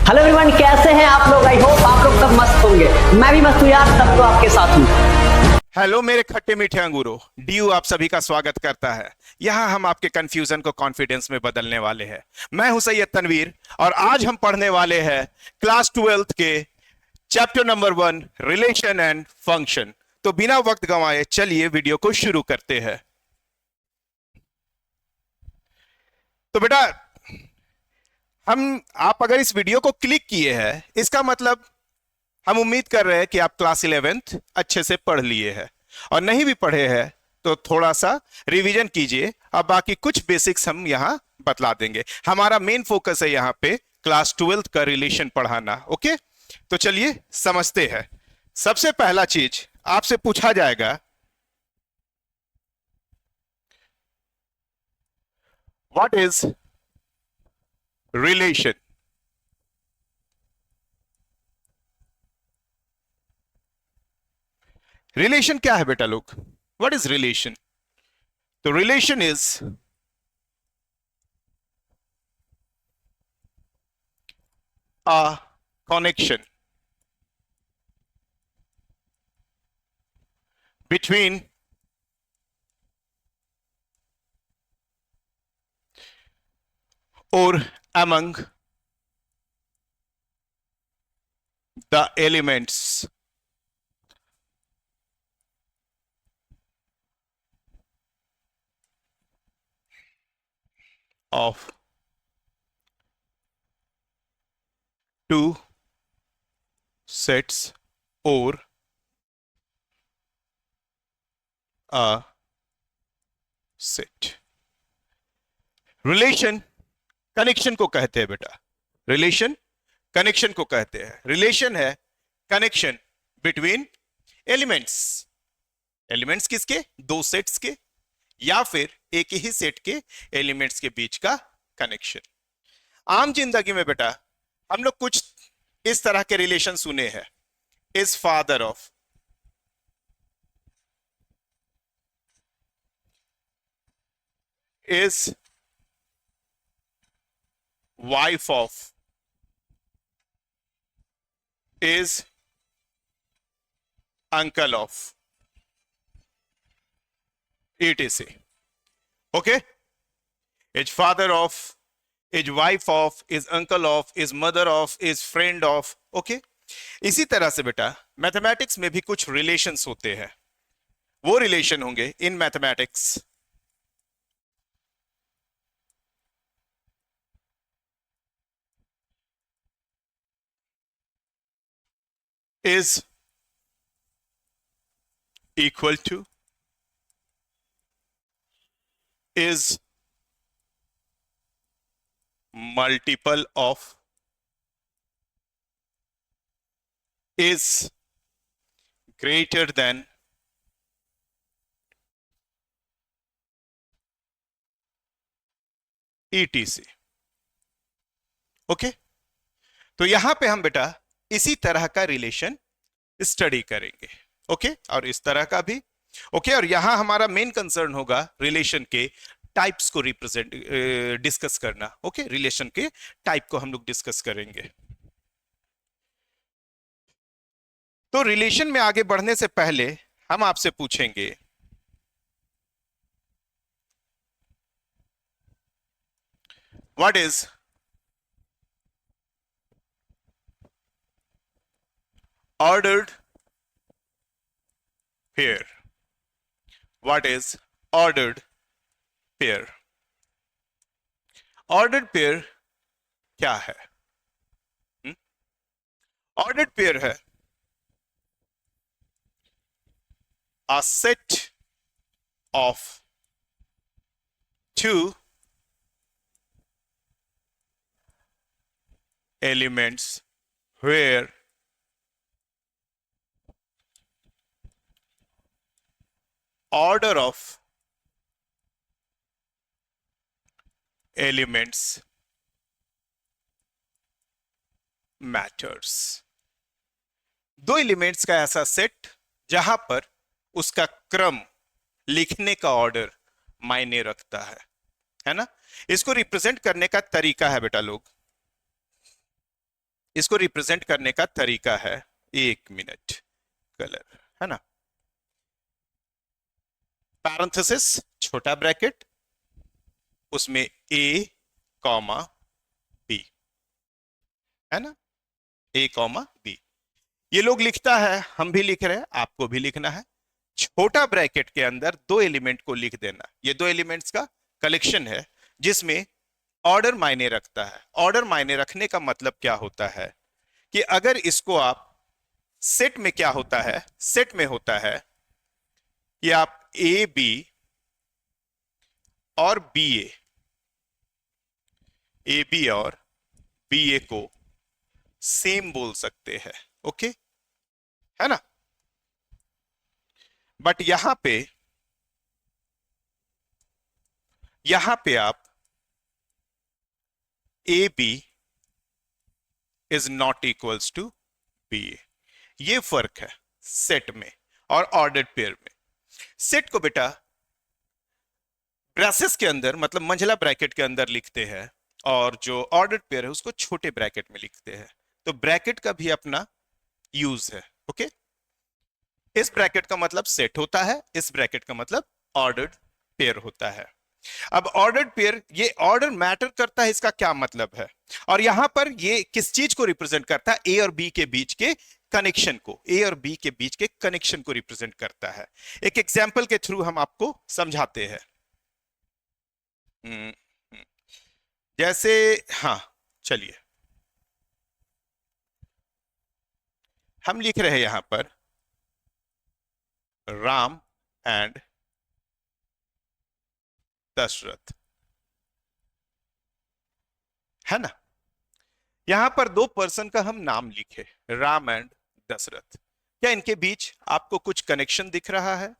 Hello everyone, कैसे हैं आप लोग। आई होप आप लोग सब मस्त होंगे। मैं भी मस्त हूँ यार, तब तो आपके साथ हूँ। हेलो मेरे खट्टे मीठे अंगूरों। डीयू आप सभी का स्वागत करता है। यहाँ हम आपके कंफ्यूजन को कॉन्फिडेंस में बदलने वाले हैं। मैं हूं सैयद तनवीर और आज हम पढ़ने वाले हैं क्लास 12th के chapter number 1 relation and function. तो बिना वक्त गंवाए चलिए वीडियो को शुरू करते हैं। तो बेटा, आप अगर इस वीडियो को क्लिक किए हैं इसका मतलब हम उम्मीद कर रहे हैं कि आप क्लास 11th अच्छे से पढ़ लिए हैं, और नहीं भी पढ़े हैं तो थोड़ा सा रिवीजन कीजिए। अब बाकी कुछ बेसिक्स हम यहां बतला देंगे। हमारा मेन फोकस है यहां पे क्लास 12th का रिलेशन पढ़ाना। ओके, तो चलिए समझते हैं। सबसे पहला चीज आपसे पूछा जाएगा, व्हाट इज रिलेशन। रिलेशन क्या है बेटा लोग? What is relation? तो relation is a connection between or among the elements of two sets or a set। Relation connection को कहते हैं बेटा। रिलेशन कनेक्शन को कहते हैं। रिलेशन है कनेक्शन बिटवीन एलिमेंट्स। एलिमेंट्स किसके? दो सेट्स के, या फिर एक ही सेट के एलिमेंट्स के बीच का कनेक्शन। आम जिंदगी में बेटा हम लोग कुछ इस तरह के रिलेशन सुने हैं। Is father of, is wife of, is uncle of, etc। Okay, is father of, is wife of, is uncle of, is mother of, is friend of. Okay, इसी तरह से बेटा मैथमेटिक्स में भी कुछ रिलेशंस होते हैं। वो रिलेशन होंगे in mathematics is equal to, is multiple of, is greater than, etc। Okay, तो यहां पे हम बेटा इसी तरह का रिलेशन स्टडी करेंगे। ओके, और इस तरह का भी। ओके, और यहां हमारा मेन कंसर्न होगा रिलेशन के टाइप्स को रिप्रेजेंट डिस्कस करना। ओके, रिलेशन के टाइप को हम लोग डिस्कस करेंगे। तो रिलेशन में आगे बढ़ने से पहले हम आपसे पूछेंगे, what is ordered pair? What is ordered pair? Ordered pair क्या है? Ordered pair है a set of two elements where order of elements matters। दो एलिमेंट्स का ऐसा सेट जहां पर उसका क्रम लिखने का ऑर्डर मायने रखता है ना। इसको रिप्रेजेंट करने का तरीका है बेटा लोग, इसको रिप्रेजेंट करने का तरीका है, 1 मिनट, कलर, है ना, पैरेंथेसिस, छोटा ब्रैकेट, उसमें ए कॉमा बी, है ना, ए कॉमा बी। ये लोग लिखता है, हम भी लिख रहे हैं, आपको भी लिखना है। छोटा ब्रैकेट के अंदर दो एलिमेंट को लिख देना। ये दो एलिमेंट्स का कलेक्शन है जिसमें ऑर्डर मायने रखता है। ऑर्डर मायने रखने का मतलब क्या होता है कि अगर इसको आप सेट में, क्या होता है, सेट में होता है कि आप ए बी और बी ए बी और बी ए को सेम बोल सकते हैं, ओके, है ना। बट यहां पे आप A B is not equals to B A, ये फर्क है सेट में और ऑर्डर्ड पेयर में। सेट को बेटा ब्रेसेस के अंदर, मतलब मंझला ब्रैकेट के अंदर लिखते हैं, और जो ऑर्डर्ड पेयर है उसको छोटे ब्रैकेट में लिखते हैं। तो ब्रैकेट का भी अपना यूज है, ओके। इस ब्रैकेट का मतलब सेट होता है, इस ब्रैकेट का मतलब ऑर्डर्ड पेयर होता है। अब ऑर्डर्ड पेयर, ये ऑर्डर मैटर करता है, इसका क्या मतलब है, और यहां पर ये किस चीज को रिप्रेजेंट करता है, ए और बी के बीच के कनेक्शन को, ए और बी के बीच के कनेक्शन को रिप्रेजेंट करता है। एक एग्जाम्पल के थ्रू हम आपको समझाते हैं। जैसे, हाँ चलिए, हम लिख रहे हैं यहां पर राम एंड दशरथ, है ना। यहां पर दो पर्सन का हम नाम लिखे, राम एंड दशरथ। क्या इनके बीच आपको कुछ कनेक्शन दिख रहा है?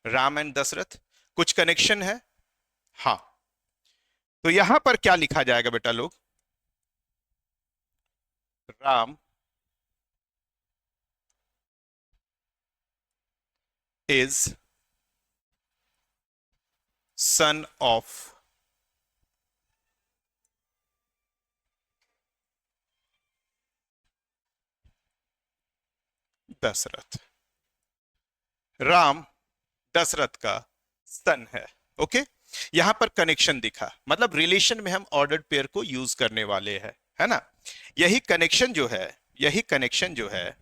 राम एंड दशरथ कुछ कनेक्शन है? हाँ। तो यहां पर क्या लिखा जाएगा बेटा लोग? Ram is son of Dasharath. Ram Dasharath का सन है, ओके। यहां पर कनेक्शन दिखा, मतलब रिलेशन में हम ऑर्डर्ड पेयर को यूज करने वाले हैं, है ना। यही कनेक्शन जो है, यही कनेक्शन जो है,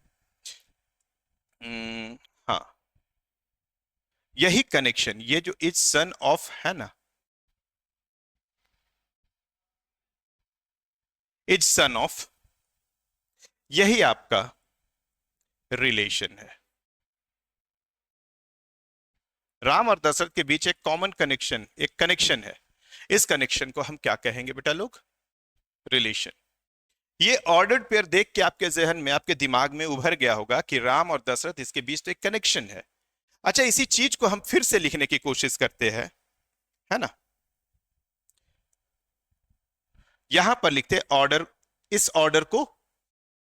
हाँ, यही कनेक्शन, ये जो इज सन ऑफ है ना, इज सन ऑफ, यही आपका रिलेशन है। राम और दशरथ के बीच एक कॉमन कनेक्शन, एक कनेक्शन है। इस कनेक्शन को हम क्या कहेंगे बेटा लोग? रिलेशन। ये ऑर्डर्ड पेयर देख के आपके जहन में, आपके दिमाग में उभर गया होगा कि राम और दशरथ, इसके बीच तो एक कनेक्शन है। अच्छा, इसी चीज को हम फिर से लिखने की कोशिश करते हैं, है ना। यहां पर लिखते ऑर्डर, इस ऑर्डर को,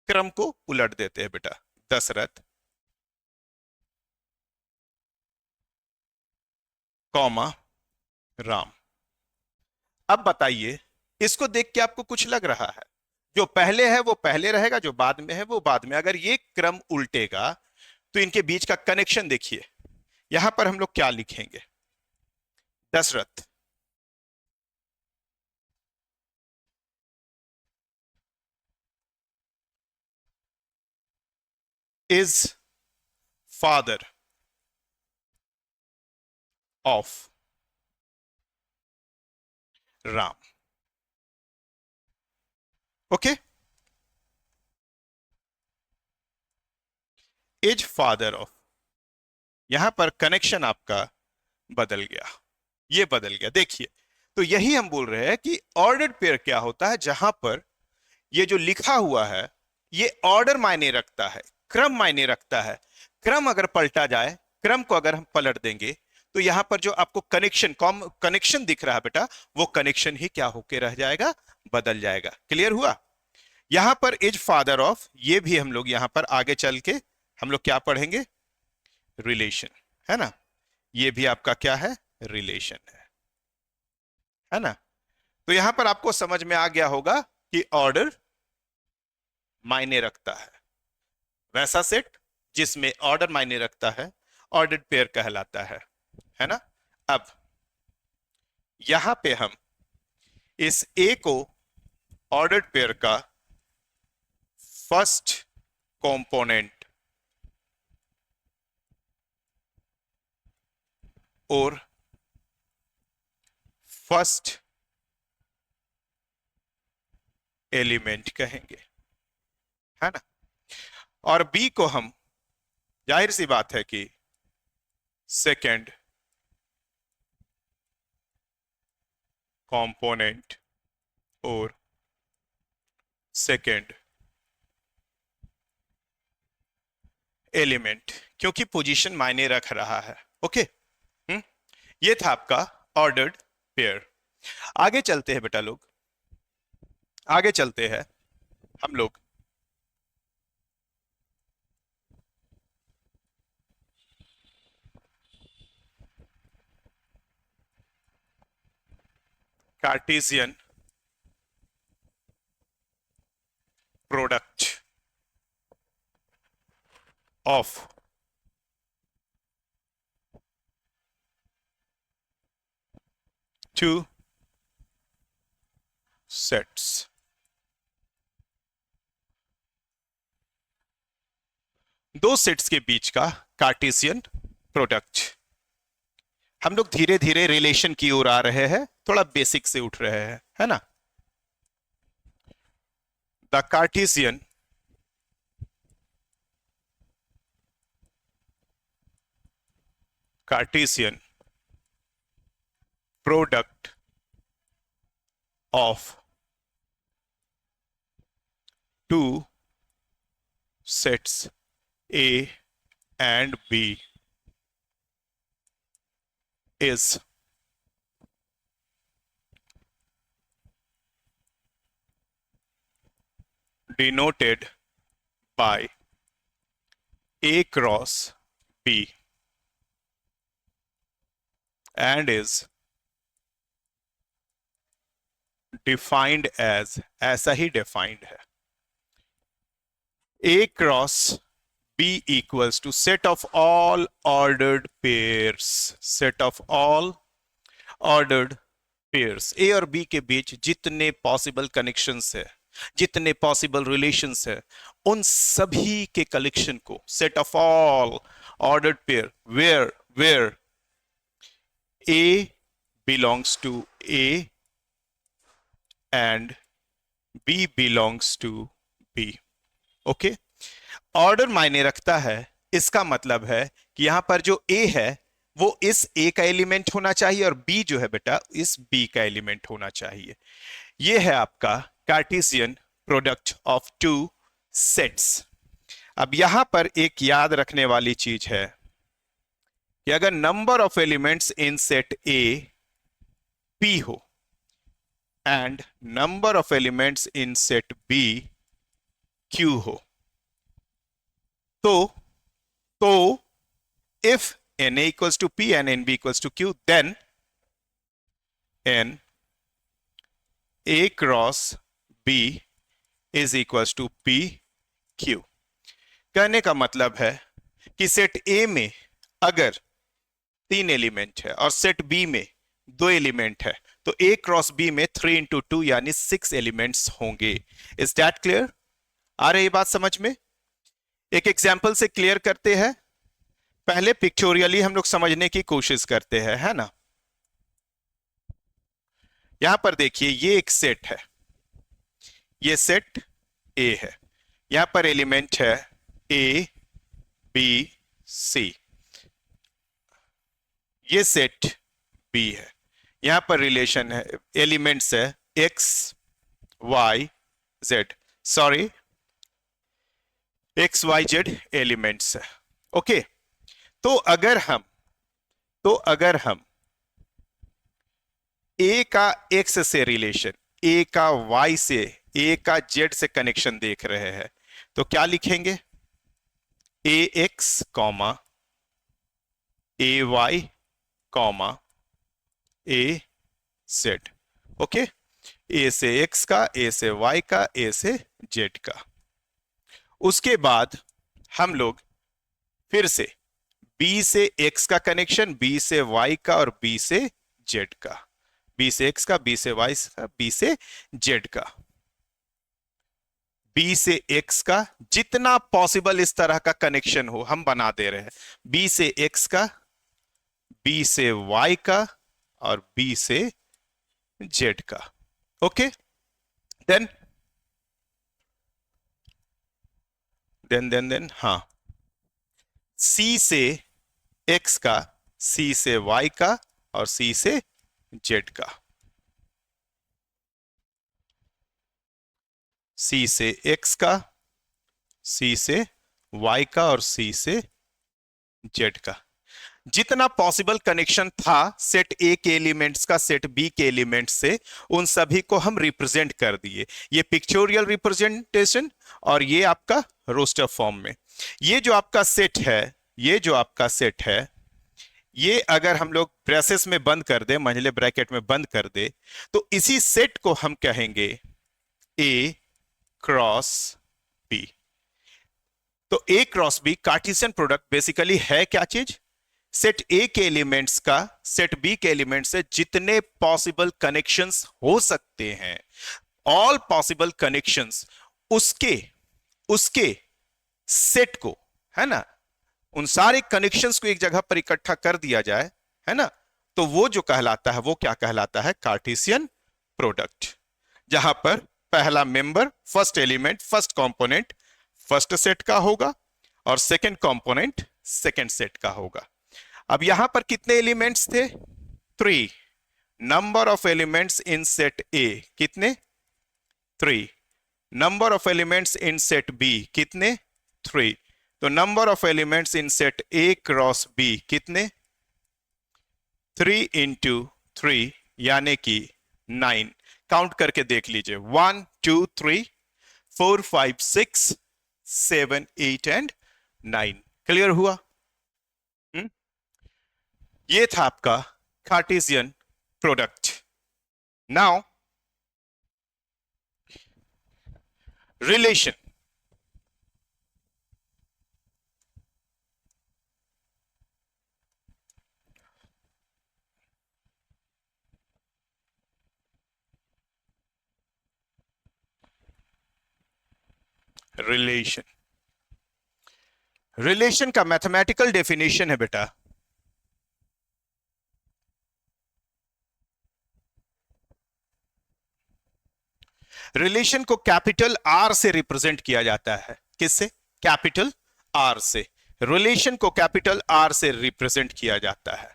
क्रम को उलट देते हैं बेटा। दशरथ कॉमा राम। अब बताइए, इसको देख के आपको कुछ लग रहा है? जो पहले है वो पहले रहेगा, जो बाद में है वो बाद में। अगर ये क्रम उल्टेगा तो इनके बीच का कनेक्शन देखिए। यहां पर हम लोग क्या लिखेंगे? Dasharath is father of Ram, okay. Is father of, यहां पर कनेक्शन आपका बदल गया, ये बदल गया, देखिए। तो यही हम बोल रहे हैं कि ऑर्डर्ड पेयर क्या होता है, जहां पर ये जो लिखा हुआ है ये ऑर्डर मायने रखता है, क्रम मायने रखता है। क्रम अगर पलटा जाए, क्रम को अगर हम पलट देंगे, तो यहां पर जो आपको कनेक्शन, कनेक्शन दिख रहा है बेटा, वो कनेक्शन ही क्या होके रह जाएगा? बदल जाएगा। क्लियर हुआ? यहां पर इज फादर ऑफ, ये भी हम लोग यहां पर आगे चल के हम लोग क्या पढ़ेंगे? रिलेशन, है ना। ये भी आपका क्या है? रिलेशन है ना। तो यहां पर आपको समझ में आ गया होगा कि ऑर्डर मायने रखता है, वैसा सेट जिसमें ऑर्डर मायने रखता है ऑर्डर्ड पेयर कहलाता है ना। अब यहां पे हम इस ए को ऑर्डर्ड पेयर का फर्स्ट कंपोनेंट और फर्स्ट एलिमेंट कहेंगे, है ना। और बी को हम, जाहिर सी बात है कि सेकेंड कंपोनेंट और सेकेंड एलिमेंट, क्योंकि पोजीशन मायने रख रहा है। ओके, ये था आपका ऑर्डर्ड पेयर। आगे चलते हैं बेटा लोग, आगे चलते हैं हम लोग Cartesian product of two sets. दो सेट्स के बीच का कार्टेशियन प्रोडक्ट। हम लोग धीरे धीरे रिलेशन की ओर आ रहे हैं, थोड़ा बेसिक से उठ रहे हैं, है ना। The Cartesian product of two sets A and B is denoted by A cross B and is defined as, ऐसा ही defined है, A cross B equals to set of all ordered pairs, set of all ordered pairs। A और B के बीच जितने possible connections है, जितने possible relations है, उन सभी के कलेक्शन को set of all ordered pair where A belongs to A and B belongs to B। Okay, order मायने रखता है, इसका मतलब है कि यहां पर जो A है वो इस A का एलिमेंट होना चाहिए और B जो है बेटा इस B का एलिमेंट होना चाहिए। ये है आपका Cartesian product of two sets. अब यहां पर एक याद रखने वाली चीज है कि अगर number of elements in set A P हो and number of elements in set B Q हो, तो if NA equals to P and NB equals to Q, then N A cross B is equals to P Q। कहने का मतलब है कि set A में अगर 3 एलिमेंट है और सेट B में 2 एलिमेंट है तो A क्रॉस B में 3 into 2 यानी 6 एलिमेंट्स होंगे। Is that clear? आ रही बात समझ में? एक एग्जाम्पल से क्लियर करते हैं, पहले पिक्चोरियली हम लोग समझने की कोशिश करते हैं, है ना। यहां पर देखिए ये एक सेट है, ये सेट A है, यहां पर एलिमेंट है A B C, ये सेट B है, यहां पर रिलेशन है, एलिमेंट्स है X Y Z, sorry XYZ elements है। ओके, तो अगर हम A का X से रिलेशन, A का Y से, A का Z से कनेक्शन देख रहे हैं तो क्या लिखेंगे? AX comma AY comma AZ। Okay, A से X का, A से Y का, A से Z का। उसके बाद हम लोग फिर से बी से एक्स का कनेक्शन, बी से वाई का और बी से जेड का, बी से एक्स का, बी से वाई का, बी से जेड का, बी से एक्स का, जितना पॉसिबल इस तरह का कनेक्शन हो हम बना दे रहे हैं। बी से एक्स का, बी से वाई का और बी से जेड का। ओके, देन हाँ, सी से एक्स का, सी से वाई का और सी से जेड का, सी से एक्स का, सी से वाई का और सी से जेड का। जितना पॉसिबल कनेक्शन था सेट ए के एलिमेंट्स का सेट बी के एलिमेंट्स से, उन सभी को हम रिप्रेजेंट कर दिए। ये पिक्चोरियल रिप्रेजेंटेशन और ये आपका रोस्टर फॉर्म में। ये जो आपका सेट है, ये जो आपका सेट है, ये अगर हम लोग ब्रेसेस में बंद कर दे, मंझले ब्रैकेट में बंद कर दे, तो इसी सेट को हम कहेंगे ए क्रॉस बी। तो A cross B Cartesian product basically है क्या चीज? सेट ए के एलिमेंट्स का सेट बी के एलिमेंट से जितने पॉसिबल कनेक्शंस हो सकते हैं, ऑल पॉसिबल कनेक्शंस, उसके उसके सेट को, है ना, उन सारे कनेक्शंस को एक जगह पर इकट्ठा कर दिया जाए, है ना, तो वो जो कहलाता है वो क्या कहलाता है? Cartesian product. जहां पर पहला member, first element, first component first set का होगा और सेकंड कंपोनेंट सेकंड सेट का होगा। अब यहां पर कितने एलिमेंट्स थे? 3। Number of elements in set A कितने? 3। Number of elements in set B कितने? 3। तो number of elements in set A cross B कितने? 3 इंटू 3 यानी कि 9। काउंट करके देख लीजिए, 1 2 3 4 5 6 7 8 एंड 9। क्लियर हुआ? ये था आपका Cartesian product. Now relation. Relation, relation का मैथमेटिकल डेफिनेशन है बेटा, रिलेशन को कैपिटल आर से रिप्रेजेंट किया जाता है। किससे? कैपिटल आर से। रिलेशन को कैपिटल आर से रिप्रेजेंट किया जाता है।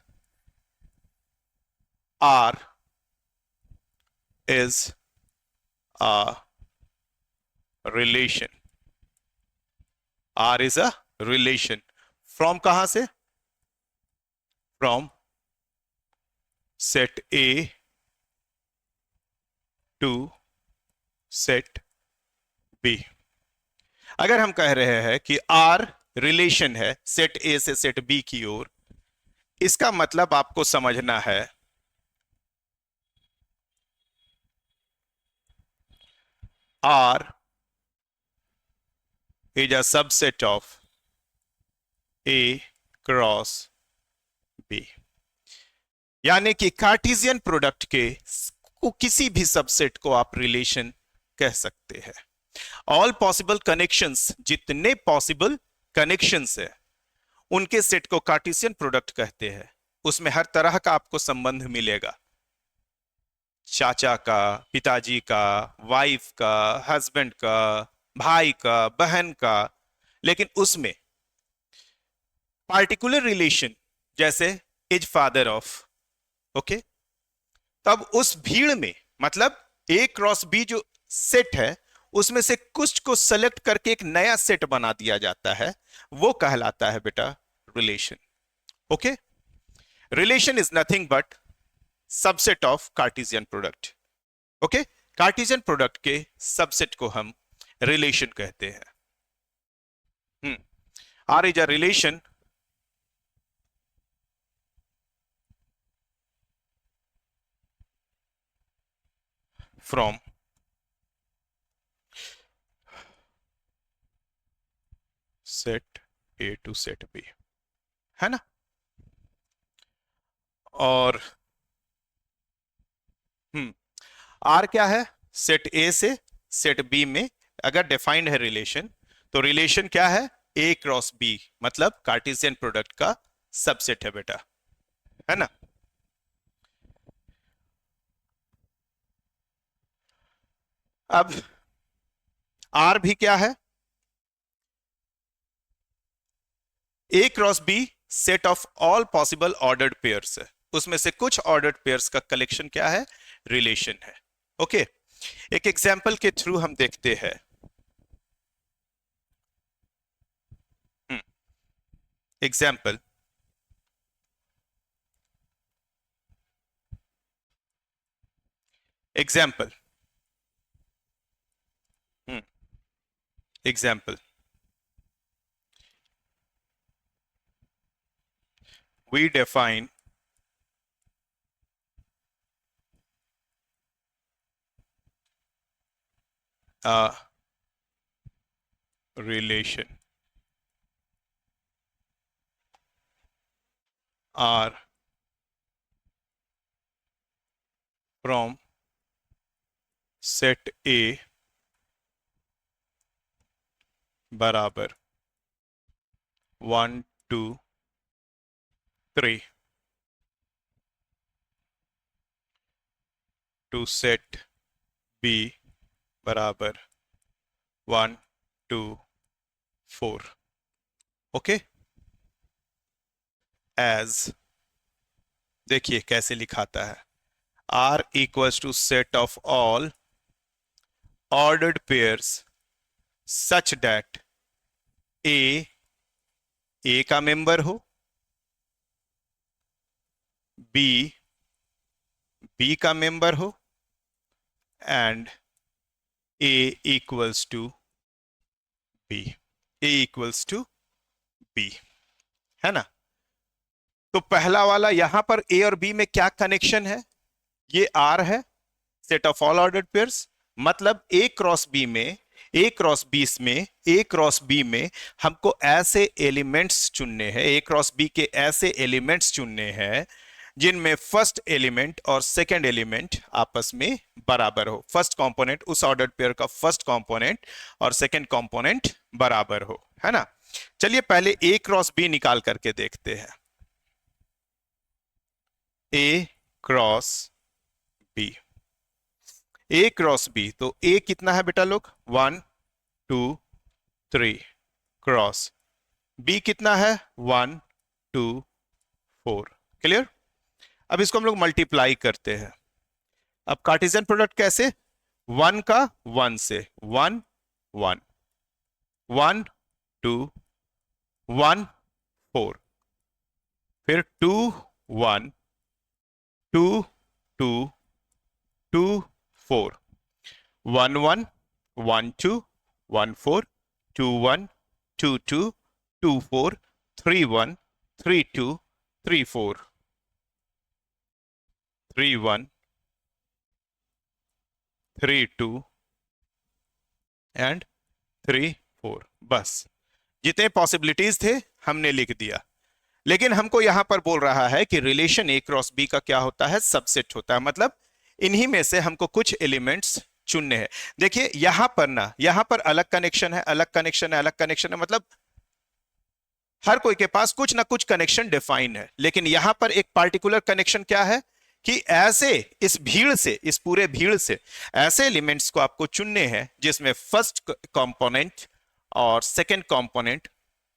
R is a relation, R is a relation. From कहां से? From set A to set B. अगर हम कह रहे हैं कि आर रिलेशन है सेट ए से सेट बी की ओर, इसका मतलब आपको समझना है R is a subset of A cross B. यानी कि कार्टेशियन प्रोडक्ट के किसी भी सबसेट को आप रिलेशन कह सकते हैं। ऑल पॉसिबल कनेक्शंस, जितने पॉसिबल कनेक्शंस है, उनके सेट को कार्टेशियन प्रोडक्ट कहते हैं। उसमें हर तरह का आपको संबंध मिलेगा, चाचा का, पिताजी का, वाइफ का, हस्बैंड का, भाई का, बहन का, लेकिन उसमें पार्टिकुलर रिलेशन जैसे इज फादर ऑफ, ओके, तब उस भीड़ में, मतलब ए क्रॉस बी जो सेट है उसमें से कुछ को सेलेक्ट करके एक नया सेट बना दिया जाता है, वो कहलाता है बेटा relation. Okay, relation is nothing but subset of Cartesian product. Okay, Cartesian product के सबसेट को हम रिलेशन कहते हैं। R is a relation from set A to set B, है ना। और आर क्या है, सेट ए से सेट बी में अगर डिफाइंड है रिलेशन, तो रिलेशन क्या है, ए क्रॉस बी, मतलब कार्टेशियन प्रोडक्ट का सबसेट है बेटा, है ना। अब आर भी क्या है, A cross B set of all possible ordered pairs है, उसमें से कुछ ऑर्डर्ड पेयर्स का कलेक्शन क्या है, रिलेशन है। ओके, एक एग्जाम्पल के थ्रू हम देखते हैं। Example, example, example, we define a relation R from set A बराबर 1 2 3 to set B बराबर 1 2 4, ओके। एज, देखिए कैसे लिखाता है, R equals to set of all ordered pairs such that A का मेंबर हो, बी का मेंबर हो, and A equals to B, A equals to B, है ना। तो पहला वाला यहां पर ए और बी में क्या कनेक्शन है, ये आर है, set of all ordered pairs, मतलब ए क्रॉस बी में, ए क्रॉस बी में, ए क्रॉस बी में हमको ऐसे एलिमेंट्स चुनने हैं, ए क्रॉस बी के ऐसे एलिमेंट्स चुनने हैं जिनमें फर्स्ट एलिमेंट और सेकंड एलिमेंट आपस में बराबर हो, फर्स्ट कंपोनेंट, उस ऑर्डर्ड पेयर का फर्स्ट कंपोनेंट और सेकंड कंपोनेंट बराबर हो, है ना। चलिए पहले ए क्रॉस बी निकाल करके देखते हैं। ए क्रॉस बी, ए क्रॉस बी, तो ए कितना है बेटा लोग, 1 2 3 क्रॉस बी कितना है, 1 2 4, क्लियर। अब इसको हम लोग मल्टीप्लाई करते हैं। अब कार्टेशियन प्रोडक्ट कैसे, 1 का 1 से, 1 1 1 2 1 4, फिर 2 1 2 2 2 4, 1 1 1 2 1 4 2 1 2 2 2 4 3 1 3 2 3 4 3 1 3 2 एंड 3 4, बस जितने पॉसिबिलिटीज थे हमने लिख दिया। लेकिन हमको यहां पर बोल रहा है कि रिलेशन ए क्रॉस बी का क्या होता है, सबसेट होता है, मतलब इन्हीं में से हमको कुछ एलिमेंट्स चुनने हैं। देखिए यहां पर ना, यहां पर अलग कनेक्शन है, अलग कनेक्शन है, अलग कनेक्शन है, मतलब हर कोई के पास कुछ ना कुछ कनेक्शन डिफाइन है। लेकिन यहां पर एक पार्टिकुलर कनेक्शन क्या है कि ऐसे इस भीड़ से, इस पूरे भीड़ से ऐसे एलिमेंट्स को आपको चुनने हैं जिसमें फर्स्ट कंपोनेंट और सेकंड कंपोनेंट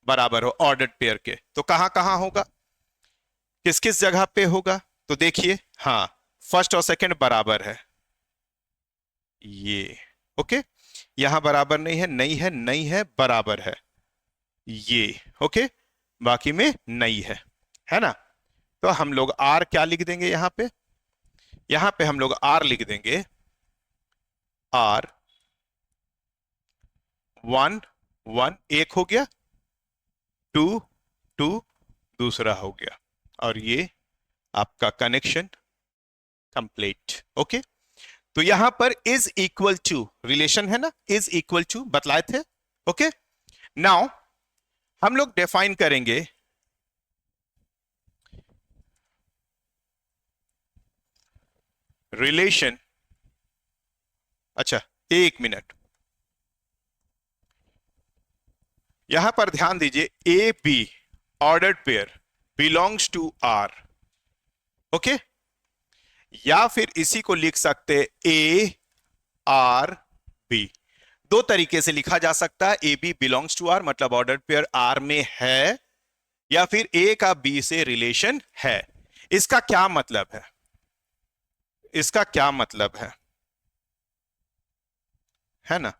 बराबर हो ऑर्डर्ड पेयर के। तो कहां कहां होगा, किस किस जगह पे होगा, तो देखिए, हाँ फर्स्ट और सेकंड बराबर है, ये ओके, यहां बराबर नहीं है, नहीं है, नहीं है, बराबर है ये, ओके, बाकी में नहीं है ना। तो हम लोग आर क्या लिख देंगे, यहां पे हम लोग आर लिख देंगे, आर 1 1 एक हो गया, 2 2 दूसरा हो गया, और ये आपका कनेक्शन कंप्लीट, ओके। तो यहां पर इज इक्वल टू रिलेशन है ना, इज इक्वल टू बतलाए थे, ओके। नाउ हम लोग डिफाइन करेंगे रिलेशन। अच्छा, एक मिनट, यहां पर ध्यान दीजिए, A B ordered pair belongs to R, okay, या फिर इसी को लिख सकते ए आर बी। दो तरीके से लिखा जा सकता है, A B belongs to R मतलब ऑर्डर्ड पेयर आर में है, या फिर ए का बी से रिलेशन है। इसका क्या मतलब है, इसका क्या मतलब है ना,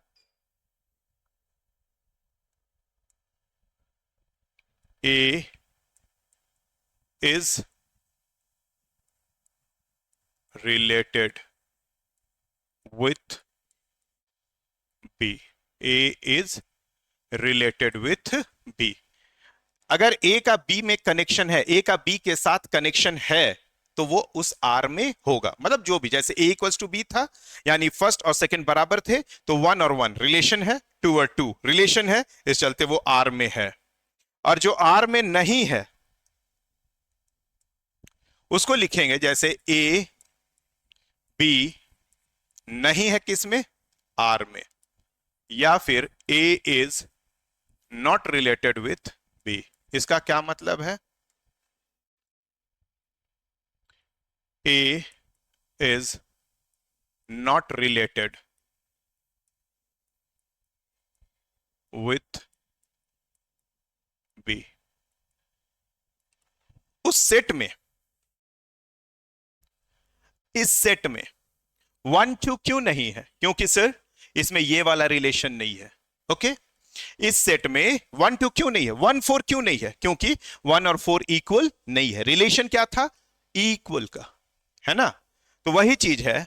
A is related with B, A is related with B. अगर ए का बी में कनेक्शन है, ए का बी के साथ कनेक्शन है, तो वो उस आर में होगा। मतलब जो भी, जैसे ए इक्वल्स टू बी था, यानी फर्स्ट और सेकंड बराबर थे, तो 1 और 1 रिलेशन है, 2 और 2 रिलेशन है, इस चलते वो आर में है। और जो आर में नहीं है उसको लिखेंगे जैसे ए बी नहीं है किस में, आर में, या फिर A is not related with B. इसका क्या मतलब है, A is not related with B. उस सेट में, इस सेट में 1 2 क्यों नहीं है, क्योंकि सर इसमें ये वाला रिलेशन नहीं है, ओके। इस सेट में 1 2 क्यों नहीं है, 1 4 क्यों नहीं है, क्योंकि 1 और 4 इक्वल नहीं है। रिलेशन क्या था, इक्वल का, है ना। तो वही चीज है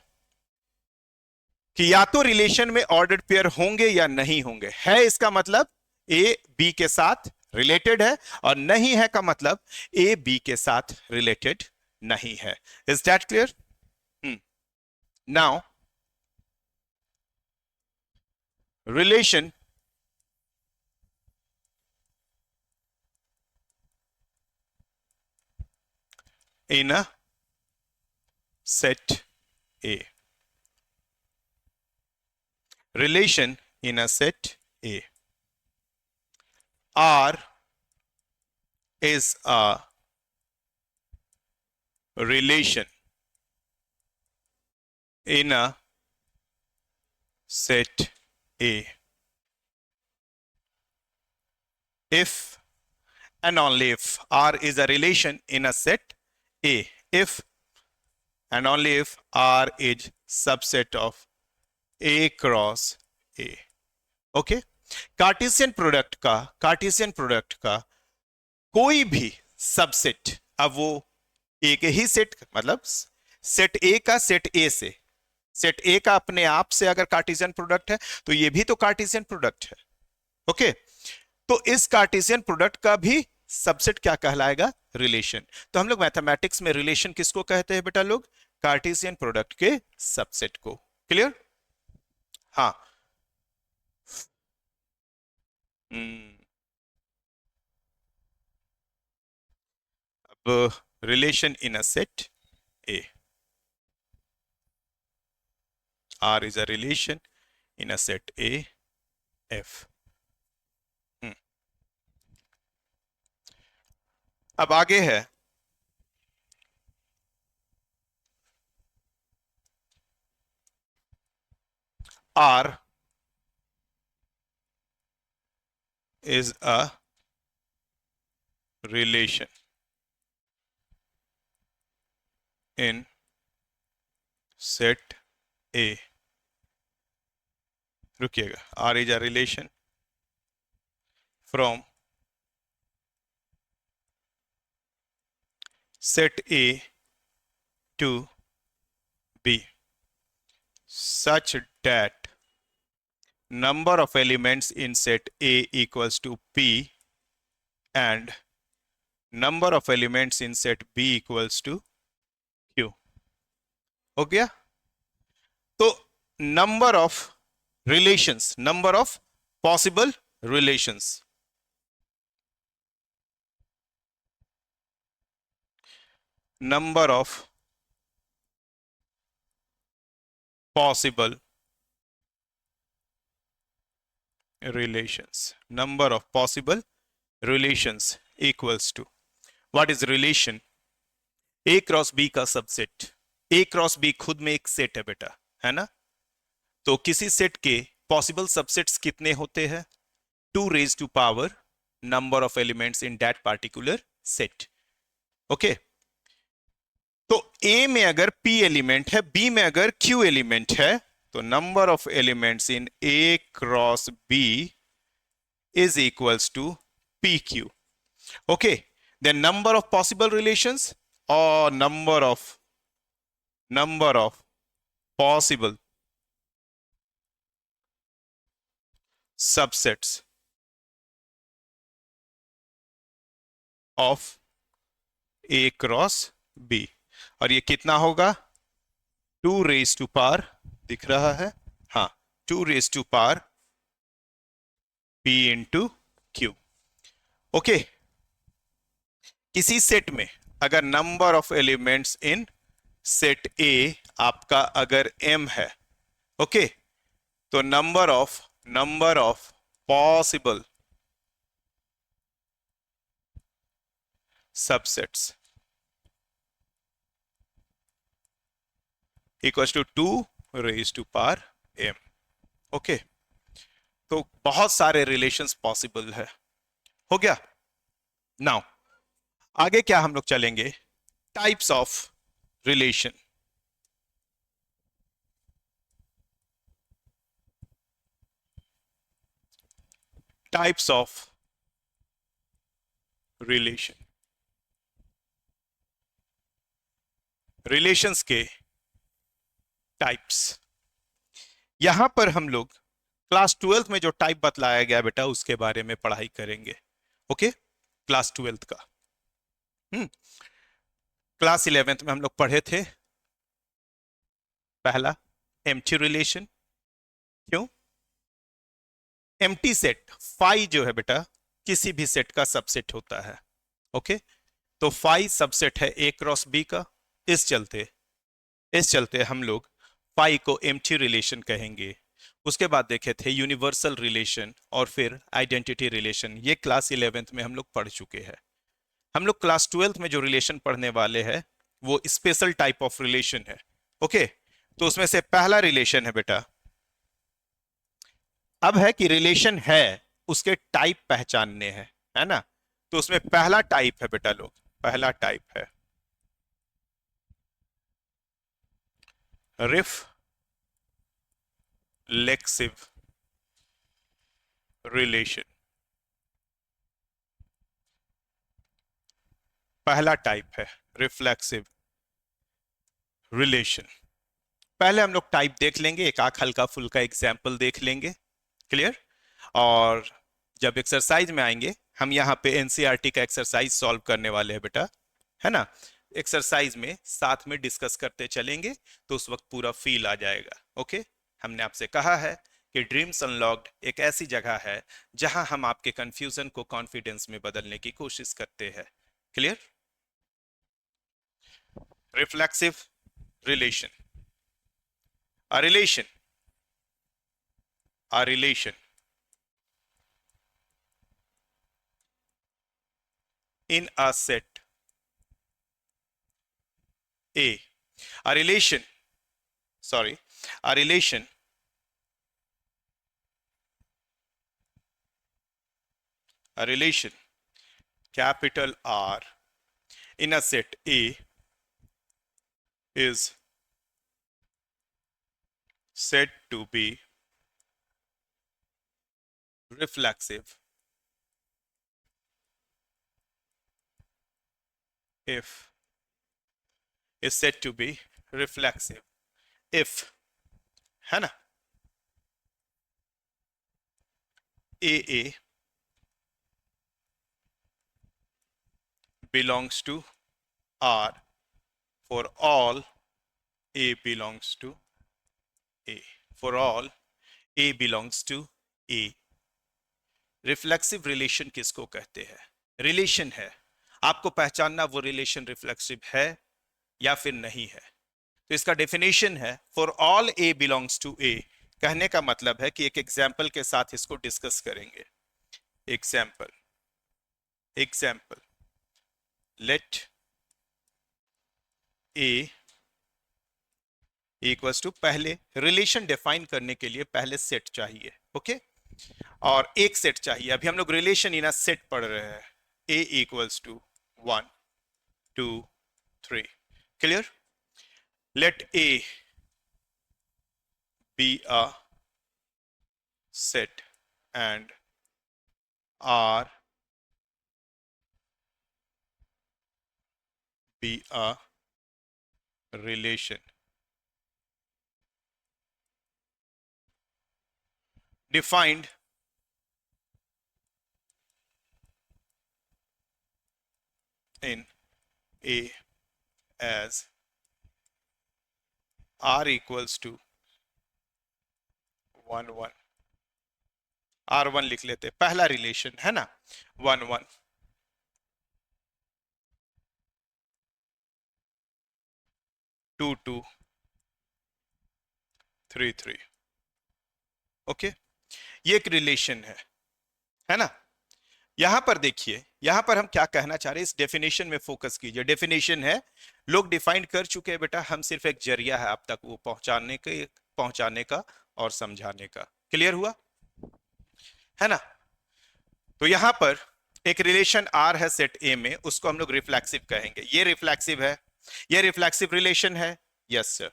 कि या तो रिलेशन में ऑर्डर्ड पेयर होंगे या नहीं होंगे। है इसका मतलब ए बी के साथ रिलेटेड है, और नहीं है का मतलब ए बी के साथ रिलेटेड नहीं है। Is that clear? Now relation in a set A. Relation in a set A. R is a relation in a set A if and only if R is a relation in a set A, if and only if R is subset of A cross A. Okay, Cartesian product का कोई भी subset, अब वो एक ही set, मतलब set ए का set A से, set ए का अपने आप से अगर कार्टेशियन प्रोडक्ट है, तो ये भी तो कार्टेशियन प्रोडक्ट है, ओके। तो इस कार्टेशियन प्रोडक्ट का भी सबसेट क्या कहलाएगा, रिलेशन। तो हम लोग मैथमेटिक्स में रिलेशन किसको कहते हैं बेटा लोग, कार्टेशियन प्रोडक्ट के सबसेट को। क्लियर? हाँ, अब relation in a set A, R is a relation in a set A F. अब आगे है R is a relation in set A. रुकिएगा, R is a relation from set A to B such that number of elements in set A equals to P and number of elements in set B equals to Q. हो गया? तो number of relations, number of possible relations, number of possible relations. Number of possible relations equals to, what is relation? A cross B का subset. A cross B खुद में एक set है बेटा, है ना? तो किसी सेट के पॉसिबल सबसेट्स कितने होते हैं? 2 raised to power number of elements in that particular set. Okay, तो ए में अगर p एलिमेंट है, बी में अगर q एलिमेंट है, तो number of elements in A cross B is equals to pq. Okay, then number of possible relations or number of possible subsets of a cross b. और ये कितना होगा? 2 raised to power, दिख रहा है? हाँ, 2 raised to power p into q. Okay, किसी set में अगर number of elements in set A आपका अगर m है, ओके, तो number of possible subsets equals to 2 raised to power m. Okay, तो बहुत सारे रिलेशंस पॉसिबल है. हो गया? नाउ आगे क्या हम लोग चलेंगे? Types of relation. Types of relation. Relations के टाइप्स. यहां पर हम लोग क्लास 12th में जो टाइप बतलाया गया बेटा उसके बारे में पढ़ाई करेंगे. ओके, क्लास 12th का. क्लास 11th में हम लोग पढ़े थे पहला एम्प्टी रिलेशन. क्यों? एम्प्टी सेट फाई जो है बेटा किसी भी सेट का सबसेट होता है. ओके, तो फाई सबसेट है ए क्रॉस बी का. इस चलते हम लोग फाई को एम्प्टी रिलेशन कहेंगे. उसके बाद देखे थे यूनिवर्सल रिलेशन और फिर आइडेंटिटी रिलेशन. ये क्लास 11th में हम लोग पढ़ चुके हैं. हम लोग क्लास 12th में जो रिलेशन पढ़ने वाले हैं वो स्पेशल टाइप ऑफ रिलेशन है. ओके, तो उसमें से पहला रिलेशन है बेटा, अब है कि रिलेशन है उसके टाइप पहचानने हैं, है ना? तो उसमें पहला टाइप है बेटा लोग, पहला टाइप है रिफ्लेक्सिव रिलेशन. पहला टाइप है रिफ्लेक्सिव रिलेशन. पहले हम लोग टाइप देख लेंगे, एक आख हल्का फुल्का एग्जाम्पल देख लेंगे. क्लियर? और जब एक्सरसाइज में आएंगे हम यहाँ पे एनसीईआरटी का एक्सरसाइज सॉल्व करने वाले हैं बेटा, है ना? एक्सरसाइज में साथ में डिस्कस करते चलेंगे तो उस वक्त पूरा फील आ जाएगा. ओके, हमने आपसे कहा है कि ड्रीम्स अनलॉक्ड एक ऐसी जगह है जहां हम आपके कंफ्यूजन को कॉन्फिडेंस में बदलने की कोशिश करते हैं. Clear? Reflexive relation. A relation in a set A. A relation capital R in a set A is said to be reflexive if है ना AA belongs to R for all A belongs to A. For all A belongs to A. Reflexive relation किसको कहते हैं? Relation है, आपको पहचानना वो relation reflexive है या फिर नहीं है। तो इसका डेफिनेशन है for all A belongs to A. कहने का मतलब है कि एक एग्जाम्पल के साथ इसको डिस्कस करेंगे। Example example let A equals to, पहले रिलेशन डिफाइन करने के लिए पहले सेट चाहिए, ओके, और एक सेट चाहिए। अभी हम लोग रिलेशन इन अ सेट पढ़ रहे हैं। A equals to 1 2 3, clear. Let A be a set and R be a relation defined in A as R equals to 1 1, R1 लिख लेते, पहला रिलेशन है ना, 1 1, 2 2, 3 3, ओके। ये एक रिलेशन है ना। यहां पर देखिए, यहां पर हम क्या कहना चाह रहे हैं, इस डेफिनेशन में फोकस कीजिए। डेफिनेशन है, लोग डिफाइन कर चुके हैं बेटा, हम सिर्फ एक जरिया है आप तक वो पहुंचाने का और समझाने का। क्लियर हुआ है ना। तो यहां पर एक रिलेशन आर है सेट ए में, उसको हम लोग रिफ्लेक्सिव कहेंगे। ये रिफ्लेक्सिव है, ये रिफ्लेक्सिव रिलेशन है। Yes sir.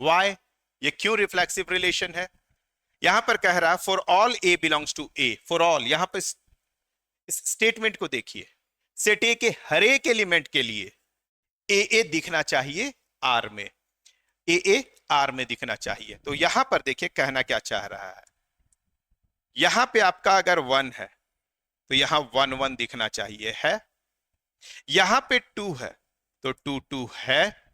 वाई ये क्यों रिफ्लेक्सिव रिलेशन है? यहां पर कह रहा है for all A belongs to A. For all, यहां पर इस स्टेटमेंट को देखिए, सेट ए के हर एक एलिमेंट के लिए ए दिखना चाहिए आर में, ए आर में दिखना चाहिए। तो यहां पर देखिए कहना क्या चाह रहा है, यहां पे आपका अगर 1 है तो यहां 1 1 दिखना चाहिए, है। यहां पे 2 है तो 2 2 है।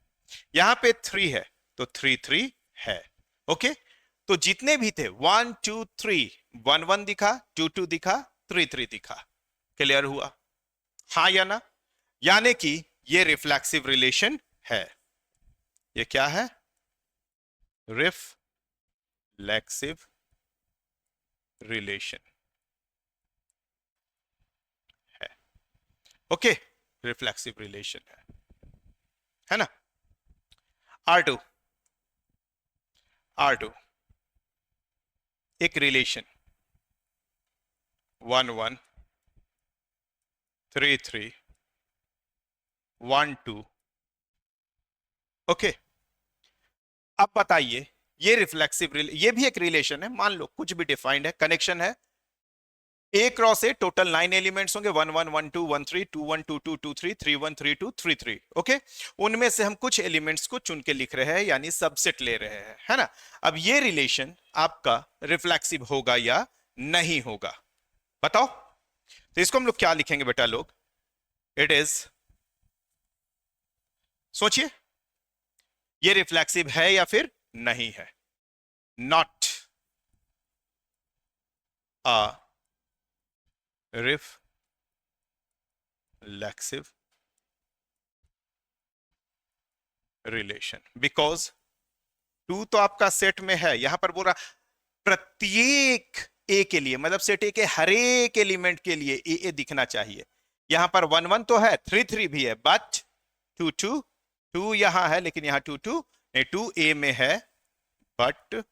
यहां पे 3 है तो 3 3 है, ओके। तो जितने भी थे 1 2 3, 1 1 दिखा, 2 2 दिखा, 3 3 दिखा। क्लियर हुआ, हाँ या ना? यानी कि ये रिफ्लेक्सिव रिलेशन है। ये क्या है? रिफ्लेक्सिव रिलेशन है, ओके। रिफ्लेक्सिव रिलेशन है ना। R2 एक रिलेशन 1 1 3 3 1 2, ओके। अब बताइए, ये रिफ्लेक्सिव ये भी एक रिलेशन है, मान लो कुछ भी डिफाइंड है, कनेक्शन है। A cross A total 9 elements होंगे, 1 1 1 2 1 3 2 1 2 2 2 3 3 1 3 2 3 3, ओके। उनमें से हम कुछ एलिमेंट्स को चुन के लिख रहे हैं, यानी सबसेट ले रहे हैं, है ना। अब ये रिलेशन आपका रिफ्लेक्सिव होगा या नहीं होगा, बताओ। तो इसको हम लोग क्या लिखेंगे बेटा लोग? इट इज, सोचिए, ये रिफ्लेक्सिव है या फिर नहीं है? Not a reflexive relation because 2 तो आपका सेट में है। यहां पर बोल रहा प्रत्येक ए के लिए, मतलब सेट ए के हर एक एलिमेंट के लिए ए दिखना चाहिए। यहां पर 1 1 तो है, 3 3 भी है, बट 2 2 2 यहां है, लेकिन यहां 2 2 नहीं, 2 ए में है, but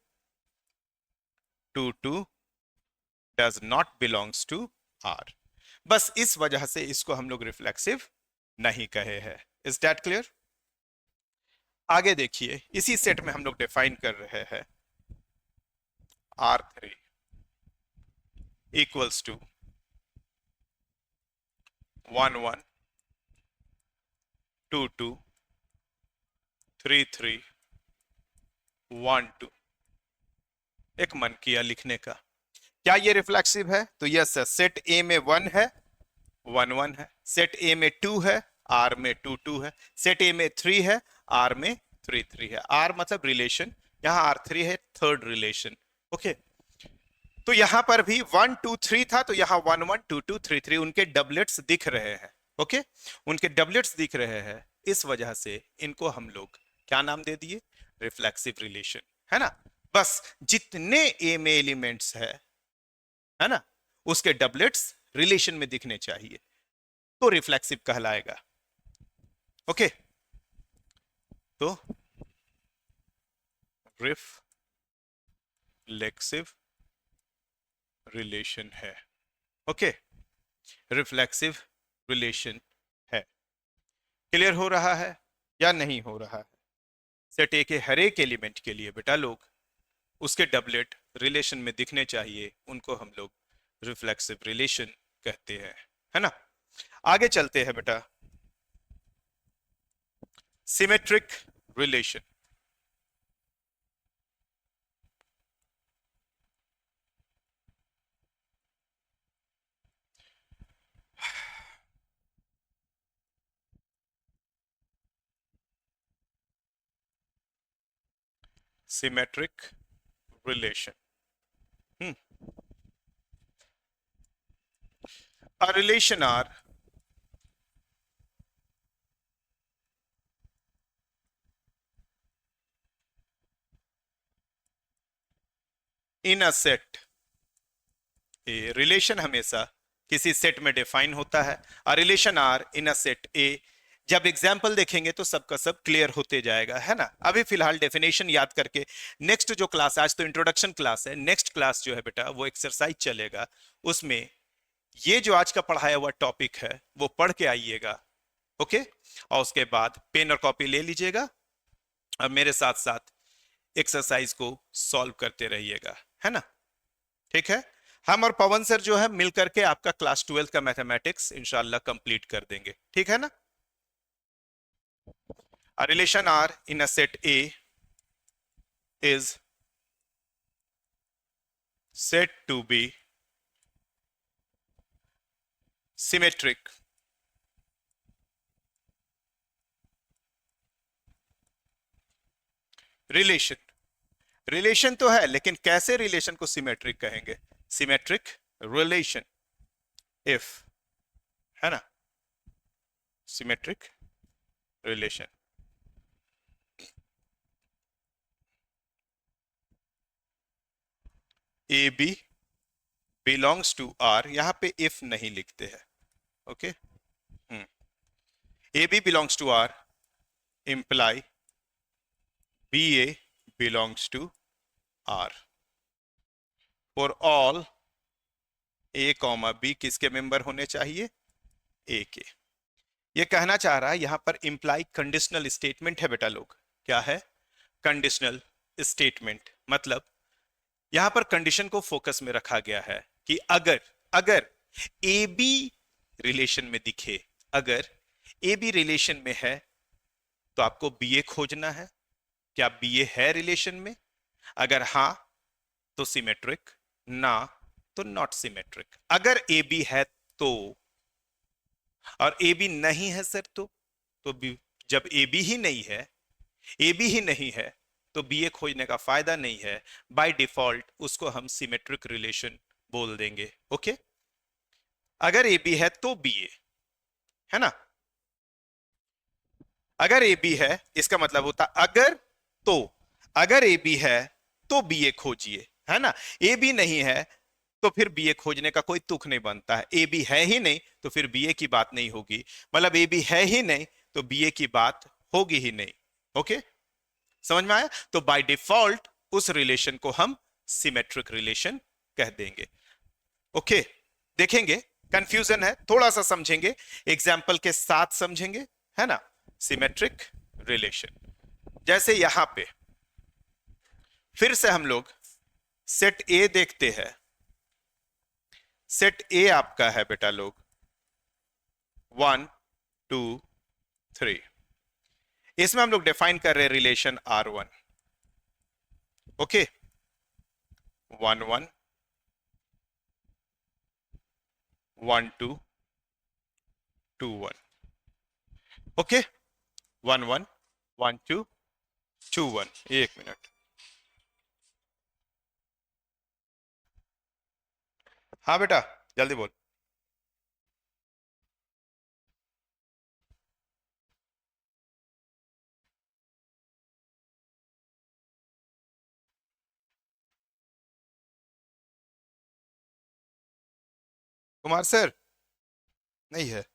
2 2 does not belongs to R. बस इस वजह से इसको हम लोग रिफ्लेक्सिव नहीं कहे हैं। Is that clear? आगे देखिए, इसी सेट में हम लोग डिफाइन कर रहे हैं R3 इक्वल्स टू 1 1 2 2 3 3 1 2। एक मन किया लिखने का, क्या ये रिफ्लेक्सिव है? तो यस है। सेट ए में 1 है, 1 1 है। सेट ए में 2 है, आर में 2 2 है। सेट ए में 3 है, आर में 3 3 है। आर मतलब रिलेशन, यहां R3 है, थर्ड रिलेशन, ओके। तो यहां पर भी 1 2 3 था, तो यहां 1 1 2 2 3 3 उनके डबलेट्स दिख रहे हैं, ओके। उनके डबलेट्स दिख रहे हैं, इस वजह से इनको हम लोग क्या नाम दे दिए, रिफ्लेक्सिव रिलेशन, है ना। बस जितने ए में एलिमेंट्स है ना, उसके डबलेट्स रिलेशन में दिखने चाहिए तो रिफ्लेक्सिव कहलाएगा। ओके, तो रिफ्लेक्सिव रिलेशन है। ओके, रिफ्लेक्सिव रिलेशन है। क्लियर हो रहा है या नहीं हो रहा है? सेट ए के हर एक एलिमेंट के लिए बेटा लोग उसके डबलेट रिलेशन में दिखने चाहिए, उनको हम लोग रिफ्लेक्सिव रिलेशन कहते हैं, है ना। आगे चलते हैं बेटा, symmetric relation. Symmetric relation, a relation are in a set, a relation हमेशा किसी सेट में डिफाइन होता है। A relation R in a set A. जब एग्जाम्पल देखेंगे तो सबका सब क्लियर होते जाएगा, है ना। अभी फिलहाल डेफिनेशन याद करके नेक्स्ट जो क्लास, आज तो इंट्रोडक्शन क्लास है, नेक्स्ट क्लास जो है बेटा वो एक्सरसाइज चलेगा, उसमें ये जो आज का पढ़ाया हुआ टॉपिक है वो पढ़ के आइएगा। ओके, और उसके बाद पेन और कॉपी ले लीजिएगा और मेरे साथ साथ एक्सरसाइज को सॉल्व करते रहिएगा, है ना। ठीक है, हम और पवन सर जो है मिल करके आपका क्लास 12 का मैथमेटिक्स इंशाल्लाह कंप्लीट कर देंगे, ठीक है ना। A relation R in a set A is said to be symmetric relation. Relation तो है, लेकिन कैसे रिलेशन को सिमेट्रिक कहेंगे? सिमेट्रिक रिलेशन इफ, है ना, symmetric relation. A B belongs to R, यहां पे इफ नहीं लिखते हैं, okay. A B belongs to R imply B A belongs to R for all A comma B किसके मेंबर होने चाहिए? ए के। ये कहना चाह रहा है यहां पर इंप्लाई कंडीशनल स्टेटमेंट है बेटा लोग। क्या है? Conditional statement. मतलब यहां पर कंडीशन को फोकस में रखा गया है कि अगर अगर ए बी रिलेशन में दिखे, अगर ए बी रिलेशन में है तो आपको बी ए खोजना है। क्या बी ए है रिलेशन में? अगर हां तो सिमेट्रिक, ना तो नॉट सिमेट्रिक। अगर ए बी है तो, और ए बी नहीं है सर तो बी, जब ए बी ही नहीं है, ए बी ही नहीं है तो बी ए खोजने का फायदा नहीं है। बाय डिफॉल्ट उसको हम सिमेट्रिक रिलेशन बोल देंगे। ओके, अगर ए बी है तो बी ए, है ना। अगर ए बी है इसका मतलब होता अगर तो, अगर ए बी है तो बी ए खोजिए, है ना। ए बी नहीं है तो फिर बी ए खोजने का कोई तुक नहीं बनता है। ए बी है ही नहीं तो फिर बी ए की बात नहीं होगी। मतलब ए बी है ही नहीं तो बी ए की बात होगी ही नहीं। ओके, समझ में आया? तो बाय डिफॉल्ट उस रिलेशन को हम सिमेट्रिक रिलेशन कह देंगे। ओके, देखेंगे, कंफ्यूजन है थोड़ा सा, समझेंगे, एग्जाम्पल के साथ समझेंगे, है ना। सिमेट्रिक रिलेशन, जैसे यहां पे फिर से हम लोग सेट ए देखते हैं। सेट ए आपका है बेटा लोग 1 2 3। इसमें हम लोग डिफाइन कर रहे हैं रिलेशन R1। ओके, 1 1 1 2 2 1। ओके, 1 1 1 2 2 1। एक मिनट, हाँ बेटा जल्दी बोल। कुमार सर नहीं है,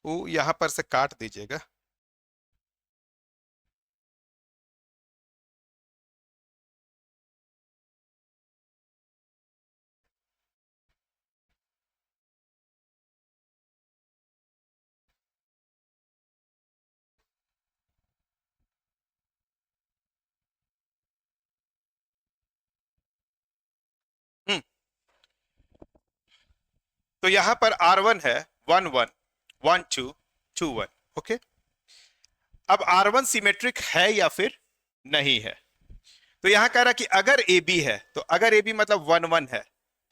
वो यहां पर से काट दीजिएगा। हम्म तो यहां पर R1 है 1 1 1 2 2 1। ओके, अब R1 सिमेट्रिक है या फिर नहीं है? तो यहां कह रहा कि अगर ए बी है, तो अगर ए बी मतलब 1 1 है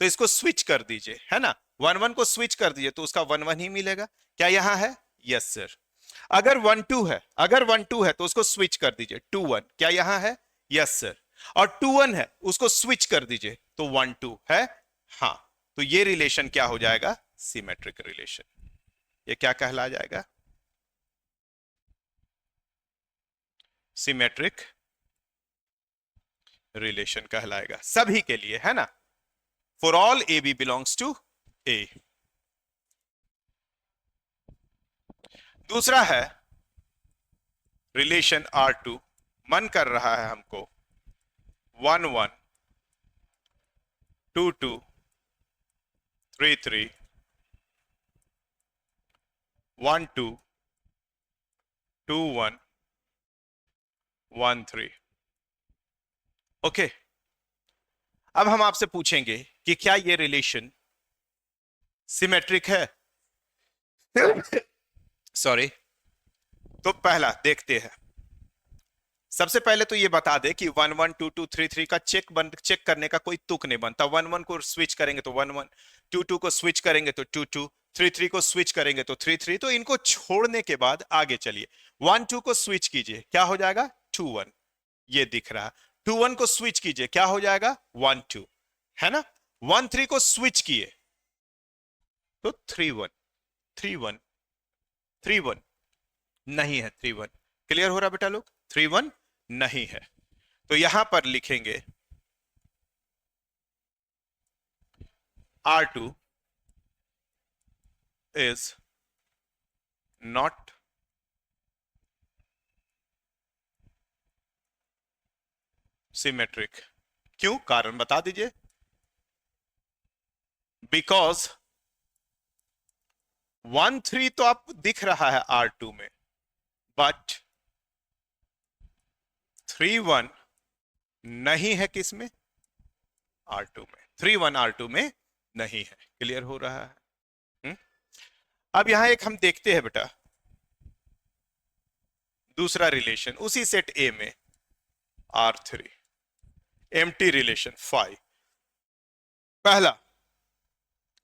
तो इसको स्विच कर दीजिए, है ना। 1 1 को स्विच कर दीजिए तो उसका 1 1 ही मिलेगा। क्या यहां है? Yes sir. अगर 1 2 है, अगर 1 2 है तो उसको स्विच कर दीजिए 2 1। क्या यहां है? Yes sir. और 2 1 है, उसको स्विच कर दीजिए तो 1 2 है। हाँ, तो ये रिलेशन क्या हो जाएगा? Symmetric relation. ये क्या कहला जाएगा? सिमेट्रिक रिलेशन कहलाएगा सभी के लिए, है ना। For all A B belongs to A. दूसरा है रिलेशन R2। मन कर रहा है हमको 1 1 2 2 3 3 1 2 2 1 1 3। ओके, अब हम आपसे पूछेंगे कि क्या ये रिलेशन सिमेट्रिक है? सॉरी। तो पहला देखते हैं। सबसे पहले तो ये बता दे कि 1 1 2 2 3 3 का चेक करने का कोई तुक नहीं बनता। 1 1 को स्विच करेंगे तो 1 1, 2 2 को स्विच करेंगे तो 2 2, 3 3 को स्विच करेंगे तो 3 3। तो इनको छोड़ने के बाद आगे चलिए। 1 2 को स्विच कीजिए, क्या हो जाएगा? 2 1। ये दिख रहा। 2 1 को स्विच कीजिए, क्या हो जाएगा? 1 2, है ना। 1 3 को स्विच किए तो 3 1, 3 1, 3 1 नहीं है। 3 1 क्लियर हो रहा बेटा लोग? 3 1 नहीं है। तो यहां पर लिखेंगे R2 is not सिमेट्रिक। क्यों? कारण बता दीजिए। बिकॉज 1 3 तो आपको दिख रहा है R2 में, बट 3 1 नहीं है किसमें? R2 में। 3 1 R2 में नहीं है। क्लियर हो रहा है? हुँ? अब यहां एक हम देखते हैं बेटा, दूसरा रिलेशन उसी सेट ए में R3 एम्प्टी रिलेशन 5। पहला,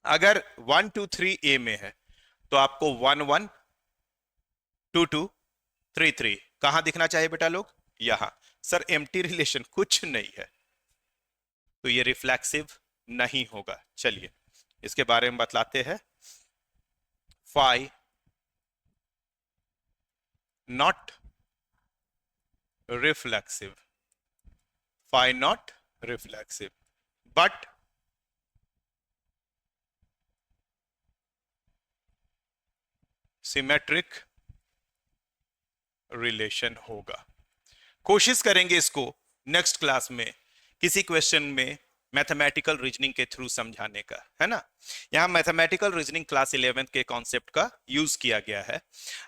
अगर 1 2 3 ए में है तो आपको 1 1 2 2 3 3 कहां दिखना चाहिए बेटा लोग? यहां। सर एम्प्टी रिलेशन कुछ नहीं है तो ये रिफ्लेक्सिव नहीं होगा। चलिए इसके बारे में बतलाते हैं। Phi not reflexive, phi not reflexive, but symmetric relation होगा। कोशिश करेंगे इसको नेक्स्ट क्लास में किसी क्वेश्चन में मैथमेटिकल रीजनिंग के थ्रू समझाने का, है ना। यहां मैथमेटिकल रीजनिंग क्लास 11 के कॉन्सेप्ट का यूज किया गया है।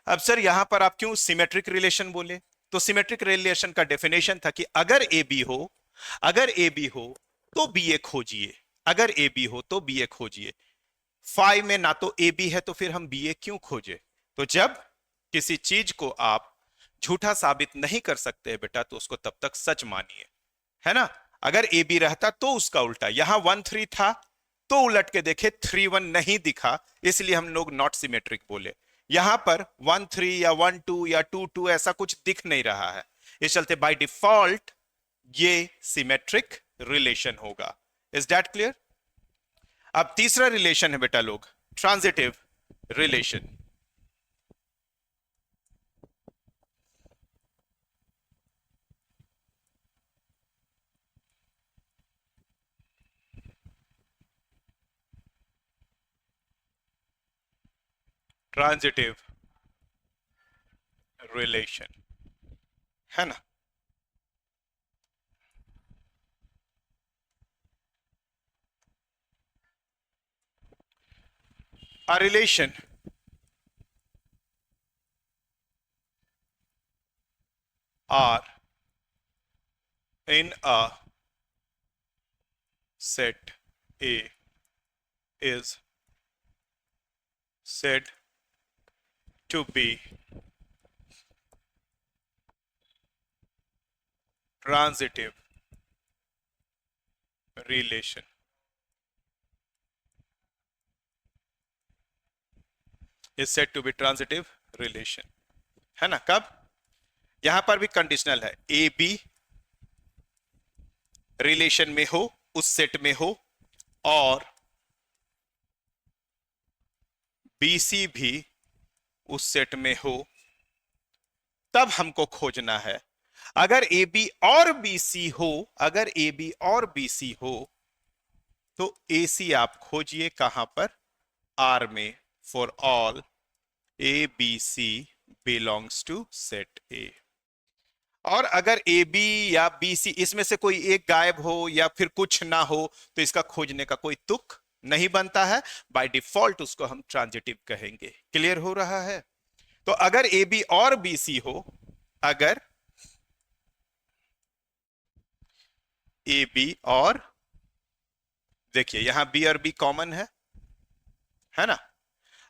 अब सर यहां पर आप क्यों सिमेट्रिक रिलेशन बोले? तो सिमेट्रिक रिलेशन का डेफिनेशन था कि अगर ए बी हो, अगर ए बी हो तो बी ए खोजिए, अगर ए बी हो तो बी ए खोजिए। फाइव में ना तो ए बी है तो फिर हम बी ए क्यों खोजे? तो जब किसी चीज को आप झूठा साबित नहीं कर सकते बेटा तो उसको तब तक सच मानिए, है ना। अगर ए बी रहता तो उसका उल्टा, यहां 1 3 था तो उलट के देखे 3 1 नहीं दिखा, इसलिए हम लोग नॉट सिमेट्रिक बोले। यहां पर 1 3 या 1 2 या 2 2 ऐसा कुछ दिख नहीं रहा है, इस चलते बाय डिफॉल्ट ये सिमेट्रिक रिलेशन होगा। Is that clear? अब तीसरा रिलेशन है बेटा लोग ट्रांजिटिव रिलेशन। ट्रांजिटिव रिलेशन, है ना। A relation are in a set A is said to be transitive relation. Is said to be transitive relation, है ना। कब? यहां पर भी कंडीशनल है, ए बी रिलेशन में हो, उस सेट में हो, और बी सी भी उस सेट में हो, तब हमको खोजना है। अगर ए बी और बी सी हो, अगर ए बी और बी सी हो, तो ए सी आप खोजिए कहां पर? आर में, for all A B C belongs to set A. और अगर ए बी या बी सी इसमें से कोई एक गायब हो या फिर कुछ ना हो, तो इसका खोजने का कोई तुक नहीं बनता है। बाय डिफॉल्ट उसको हम ट्रांजिटिव कहेंगे। क्लियर हो रहा है? तो अगर ए बी और बी सी हो, अगर ए बी और, देखिए यहां बी और बी कॉमन है ना।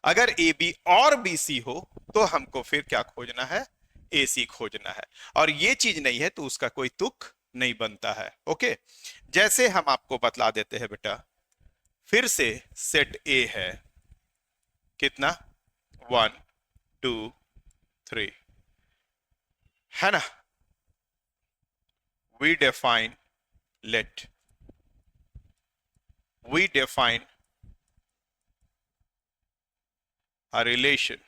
अगर ए बी और बी सी हो, तो हमको फिर क्या खोजना है? ए सी खोजना है। और ये चीज नहीं है तो उसका कोई तुक नहीं बनता है। ओके, जैसे हम आपको बतला देते हैं बेटा, फिर से सेट ए है, कितना? 1 2 3, है ना। we define let we define a relation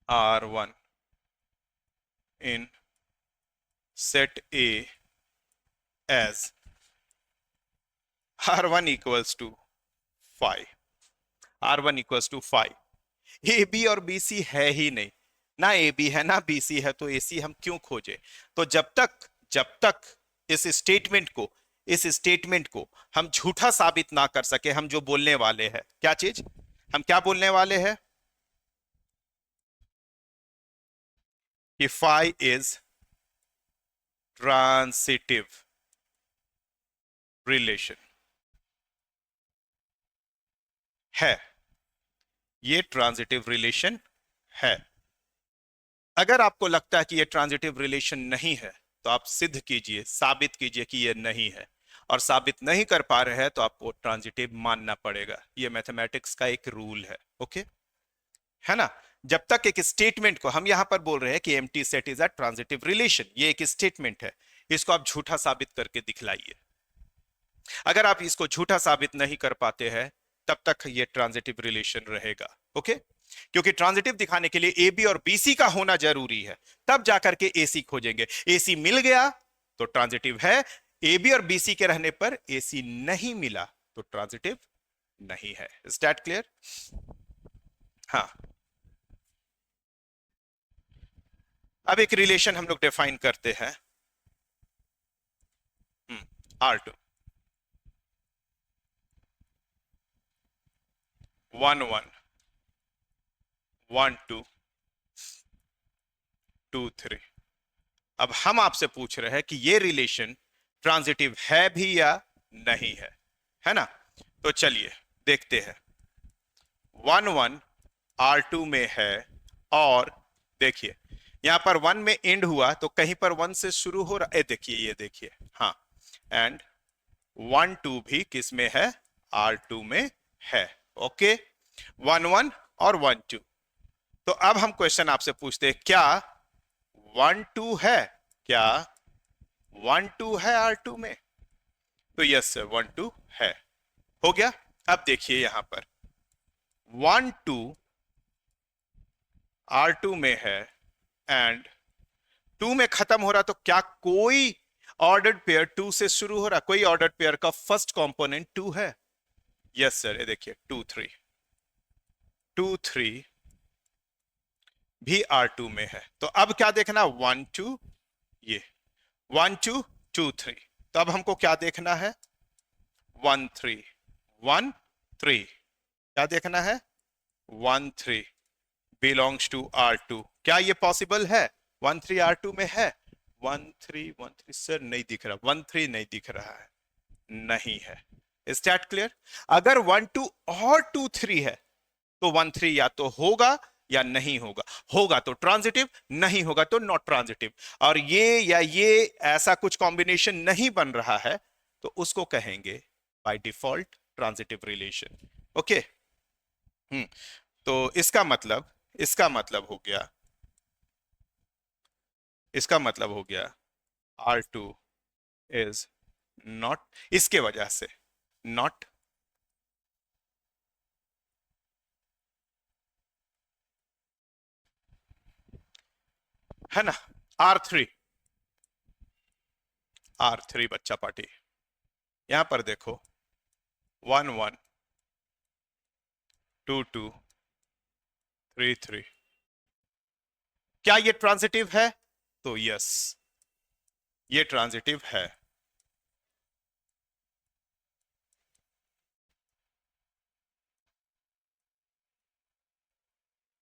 R1 in set A as R1 equals to 5। R1 equals to 5। A B और बी सी है ही नहीं, ना ए बी है ना बी सी है, तो ए सी हम क्यों खोजे? तो जब तक इस स्टेटमेंट को हम झूठा साबित ना कर सके, हम जो बोलने वाले हैं, क्या चीज हम क्या बोलने वाले हैं? कि फाई इज ट्रांसिटिव रिलेशन है, ये ट्रांजिटिव रिलेशन है। अगर आपको लगता है कि ये ट्रांजिटिव रिलेशन नहीं है, तो आप सिद्ध कीजिए, साबित कीजिए कि ये नहीं है। और साबित नहीं कर पा रहे हैं तो आपको ट्रांजिटिव मानना पड़ेगा। ये मैथमेटिक्स का एक रूल है। ओके, है ना। जब तक एक स्टेटमेंट को, हम यहां पर बोल रहे हैं कि empty set is a transitive relation, ये एक स्टेटमेंट है, इसको आप झूठा साबित करके दिखलाइए। अगर आप इसको झूठा साबित नहीं कर पाते हैं, तब तक ये ट्रांजिटिव रिलेशन रहेगा। ओके, क्योंकि ट्रांजिटिव दिखाने के लिए ए बी और बी सी का होना जरूरी है, तब जाकर के ए सी खोजेंगे। ए सी मिल गया तो ट्रांजिटिव है, ए बी और बी सी के रहने पर ए सी नहीं मिला तो ट्रांजिटिव नहीं है। Is that clear? हाँ, अब एक रिलेशन हम लोग डिफाइन करते हैं, R2 1 1 1 2 2 3। अब हम आपसे पूछ रहे हैं कि ये रिलेशन ट्रांजिटिव है भी या नहीं है ना। तो चलिए देखते हैं। 1 1 R2 में है, और देखिए यहां पर 1 में एंड हुआ तो कहीं पर 1 से शुरू हो रहा है। देखिए, ये देखिए, हाँ, एंड 1 2 भी किस में है? R2 में है। ओके, 1 1 और 1 2। तो अब हम क्वेश्चन आपसे पूछते हैं, क्या 1 2 है? क्या 1 2 है R2 में? तो यस सर, 1 2 है। हो गया। अब देखिए यहां पर 1 2 R2 में है एंड 2 में खत्म हो रहा, तो क्या कोई ऑर्डर्ड पेयर 2 से शुरू हो रहा? कोई ऑर्डर्ड पेयर का फर्स्ट कंपोनेंट 2 है? यस सर, ये देखिए 2 3, 2 3 भी R2 में है। तो अब क्या देखना, 1 2, ये 1 2 2 3। तो अब हमको क्या देखना है, 1 3 1 3। क्या देखना है, 1 3 बिलोंग्स टू R2। क्या ये पॉसिबल है, 1 3 R2 में है? 1 3 1 3 सर नहीं दिख रहा, 1 3 नहीं दिख रहा है, नहीं है। Is that clear? अगर 1 2 और 2 3 है तो 1 3 या तो होगा या नहीं होगा। होगा तो ट्रांजिटिव, नहीं होगा तो नॉट ट्रांजिटिव। और ये या ये ऐसा कुछ कॉम्बिनेशन नहीं बन रहा है तो उसको कहेंगे by default transitive relation. Okay, तो इसका मतलब हो गया, इसका मतलब हो गया R2 इज नॉट, इसके वजह से नॉट है ना। R3, R3 बच्चा पार्टी, यहां पर देखो 1 1 2 2 3 3। क्या ये ट्रांजिटिव है? तो यस, ये ट्रांजिटिव है।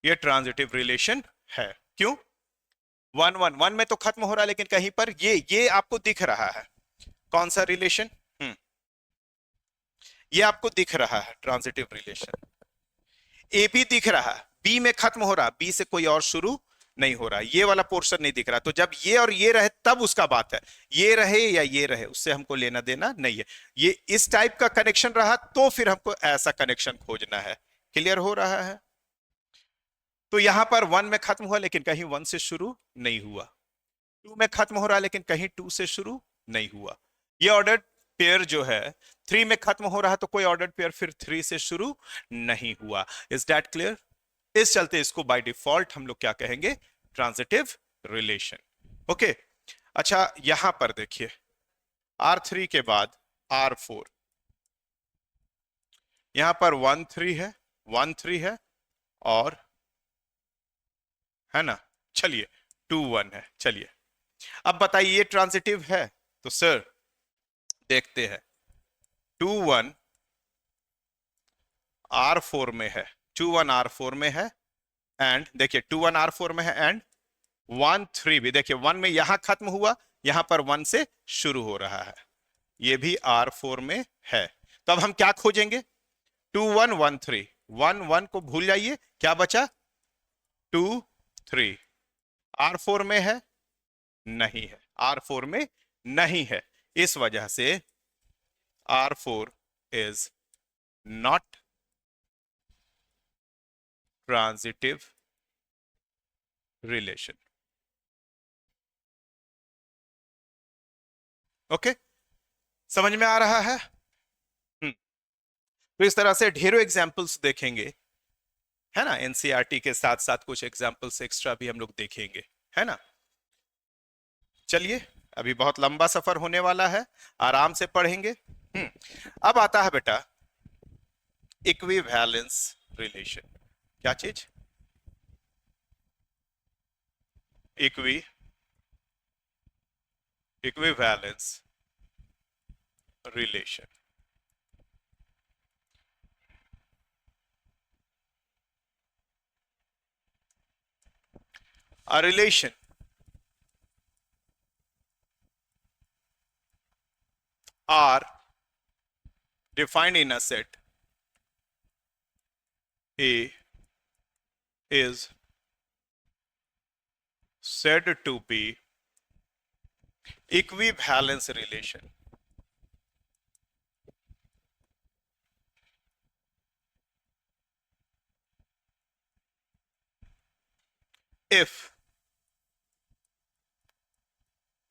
ये ट्रांजिटिव रिलेशन है। क्यों? 1 1 1 में तो खत्म हो रहा है, लेकिन कहीं पर ये आपको दिख रहा है। कौन सा रिलेशन? ये आपको दिख रहा है ट्रांजिटिव रिलेशन। ए बी दिख रहा है, बी में खत्म हो रहा, बी से कोई और शुरू नहीं हो रहा, ये वाला पोर्शन नहीं दिख रहा। तो जब ये और ये रहे तब उसका बात है, ये रहे या ये रहे उससे हमको लेना देना नहीं है। ये इस टाइप का कनेक्शन रहा तो फिर हमको ऐसा कनेक्शन खोजना है। क्लियर हो रहा है? तो यहां पर 1 में खत्म हुआ लेकिन कहीं 1 से शुरू नहीं हुआ, 2 में खत्म हो रहा है लेकिन कहीं 2 से शुरू नहीं हुआ। ये ऑर्डर्ड पेयर जो है 3 में खत्म हो रहा है तो कोई ऑर्डर्ड पेयर फिर 3 से शुरू नहीं हुआ। Is that clear? इस चलते इसको बाय डिफॉल्ट हम लोग क्या कहेंगे, ट्रांजिटिव रिलेशन। ओके, अच्छा यहां पर देखिए R3 के बाद R4, यहां पर 1 3 है, 1 3 है और है ना, चलिए 2 1 है। चलिए अब बताइए ये ट्रांजिटिव है? तो सर देखते हैं, 2 1 R4 में है, 2 1 R4 में है, एंड देखिए 2 1 R4 में है, एंड 1 3 भी देखिए 1 में यहां खत्म हुआ, यहां पर 1 से शुरू हो रहा है, ये भी R4 में है। तो अब हम क्या खोजेंगे, 2 1 1 3, 1 1 को भूल जाइए, क्या बचा 2 3। R4 में है? नहीं है, R4 में नहीं है। इस वजह से R4 is not transitive relation. Okay, समझ में आ रहा है? तो इस तरह से ढेरों एग्जाम्पल्स देखेंगे, है ना। एनसीईआरटी के साथ साथ कुछ एग्जाम्पल्स एक्स्ट्रा भी हम लोग देखेंगे, है ना। चलिए अभी बहुत लंबा सफर होने वाला है, आराम से पढ़ेंगे। अब आता है बेटा इक्विवेलेंस रिलेशन। क्या चीज? Equivalence relation. A relation are defined in a set A is said to be equivalence relation if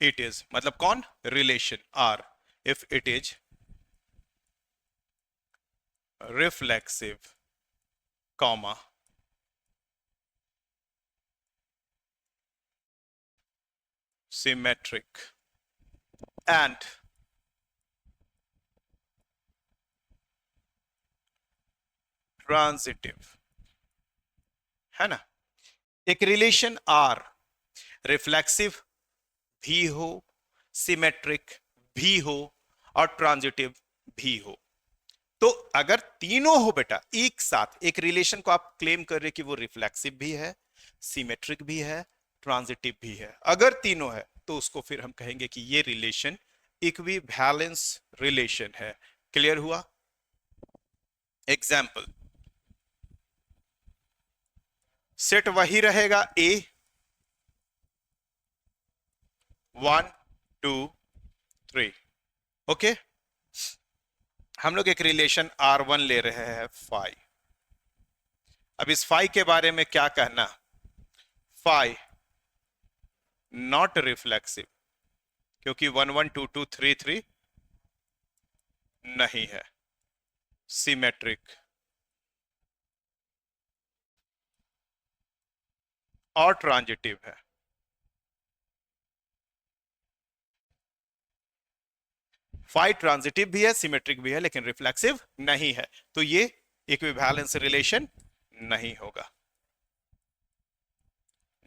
it is, मतलब कौन, relation R, if it is reflexive, comma symmetric and transitive, है ना। एक relation are reflexive भी हो, symmetric भी हो और ट्रांजिटिव भी हो। तो अगर तीनों हो बेटा एक साथ एक रिलेशन को आप क्लेम कर रहे कि वो रिफ्लेक्सिव भी है, सिमेट्रिक भी है, ट्रांजिटिव भी है, अगर तीनों है तो उसको फिर हम कहेंगे कि ये रिलेशन इक्विवेलेंस रिलेशन है। क्लियर हुआ? एग्जाम्पल, सेट वही रहेगा ए 1 2 3, ओके। हम लोग एक रिलेशन R1 ले रहे हैं फाई। अब इस फाई के बारे में क्या कहना? फाई नॉट रिफ्लेक्सिव, क्योंकि 1 1 2 2 3 3 नहीं है, सिमेट्रिक और ट्रांजिटिव है। फाई ट्रांजिटिव भी है, सिमेट्रिक भी है, लेकिन रिफ्लेक्सिव नहीं है, तो ये इक्विवेलेंस रिलेशन नहीं होगा,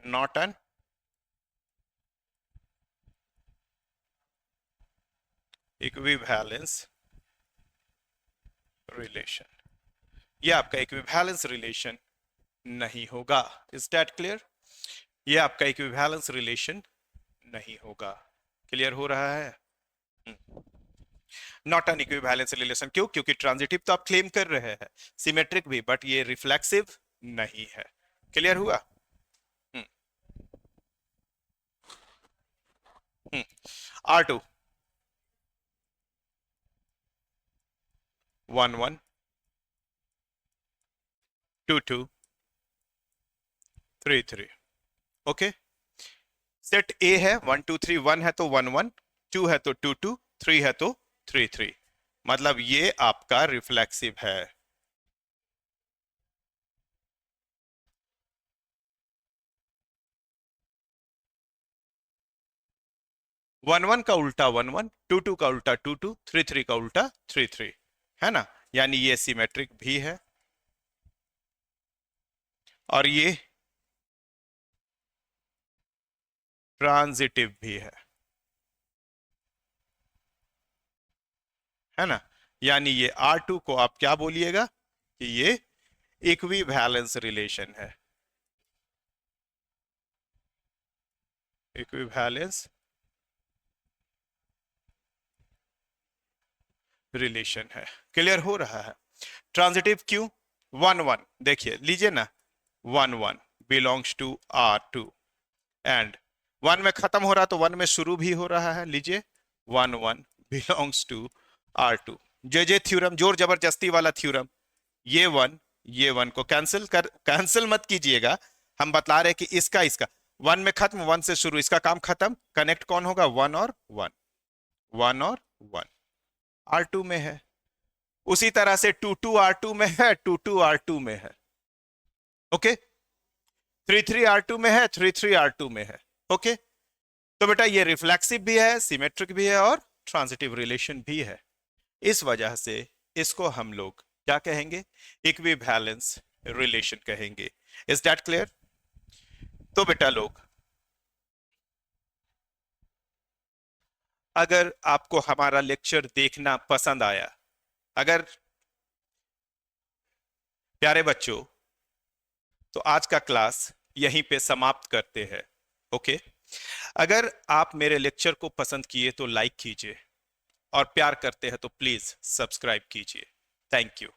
नॉट एन इक्विवेलेंस रिलेशन। ये आपका इक्विवेलेंस रिलेशन नहीं होगा। Is that clear? ये आपका इक्विवेलेंस रिलेशन नहीं होगा। क्लियर हो रहा है? Not an equivalence relation. क्यों? क्योंकि ट्रांजिटिव तो आप क्लेम कर रहे हैं, सिमेट्रिक भी, बट ये रिफ्लेक्सिव नहीं है। क्लियर हुआ? R2 1 1 2 2 3 3, okay. सेट ए है 1 2 3, 1 है तो 1 1, 2 है तो 2 2, 3 है तो 3 3, मतलब ये आपका रिफ्लेक्सिव है। वन वन का उल्टा 1 1, 2 2 का उल्टा 2 2, 3 3 का उल्टा 3 3, है ना। यानी ये सिमेट्रिक भी है और ये ट्रांजिटिव भी है ना। यानी ये R2 को आप क्या बोलिएगा कि ये इक्विवेलेंस रिलेशन है, इक्विवेलेंस रिलेशन है। क्लियर हो रहा है? ट्रांजिटिव क्यों? 1 1 देखिए, लीजिए ना, 1 1 बिलोंग्स टू R2 एंड 1 में खत्म हो रहा तो 1 में शुरू भी हो रहा है। लीजिए 1 1 belongs to R2। J theorem, जोर जबरदस्ती वाला थ्योरम, ये 1 को कैंसिल मत कीजिएगा। हम बता रहे कि इसका 1 में खत्म, 1 से शुरू, इसका काम खत्म। कनेक्ट कौन होगा? 1 और 1, 1 और 1 R2 में है। उसी तरह से 2 2 R2 में है, 2 2 R2 में है, ओके। 3 3 R2 में है, 3 3 R2 में है, ओके। तो बेटा ये रिफ्लेक्सिव भी है, सिमेट्रिक भी है और ट्रांजिटिव रिलेशन भी है। इस वजह से इसको हम लोग क्या कहेंगे? इक्विवेलेंस रिलेशन कहेंगे। Is that clear? तो बेटा लोग, अगर आपको हमारा लेक्चर देखना पसंद आया, अगर प्यारे बच्चों, तो आज का क्लास यहीं पे समाप्त करते हैं, ओके। अगर आप मेरे लेक्चर को पसंद किए तो लाइक कीजिए और प्यार करते हैं तो प्लीज सब्सक्राइब कीजिए। Thank you.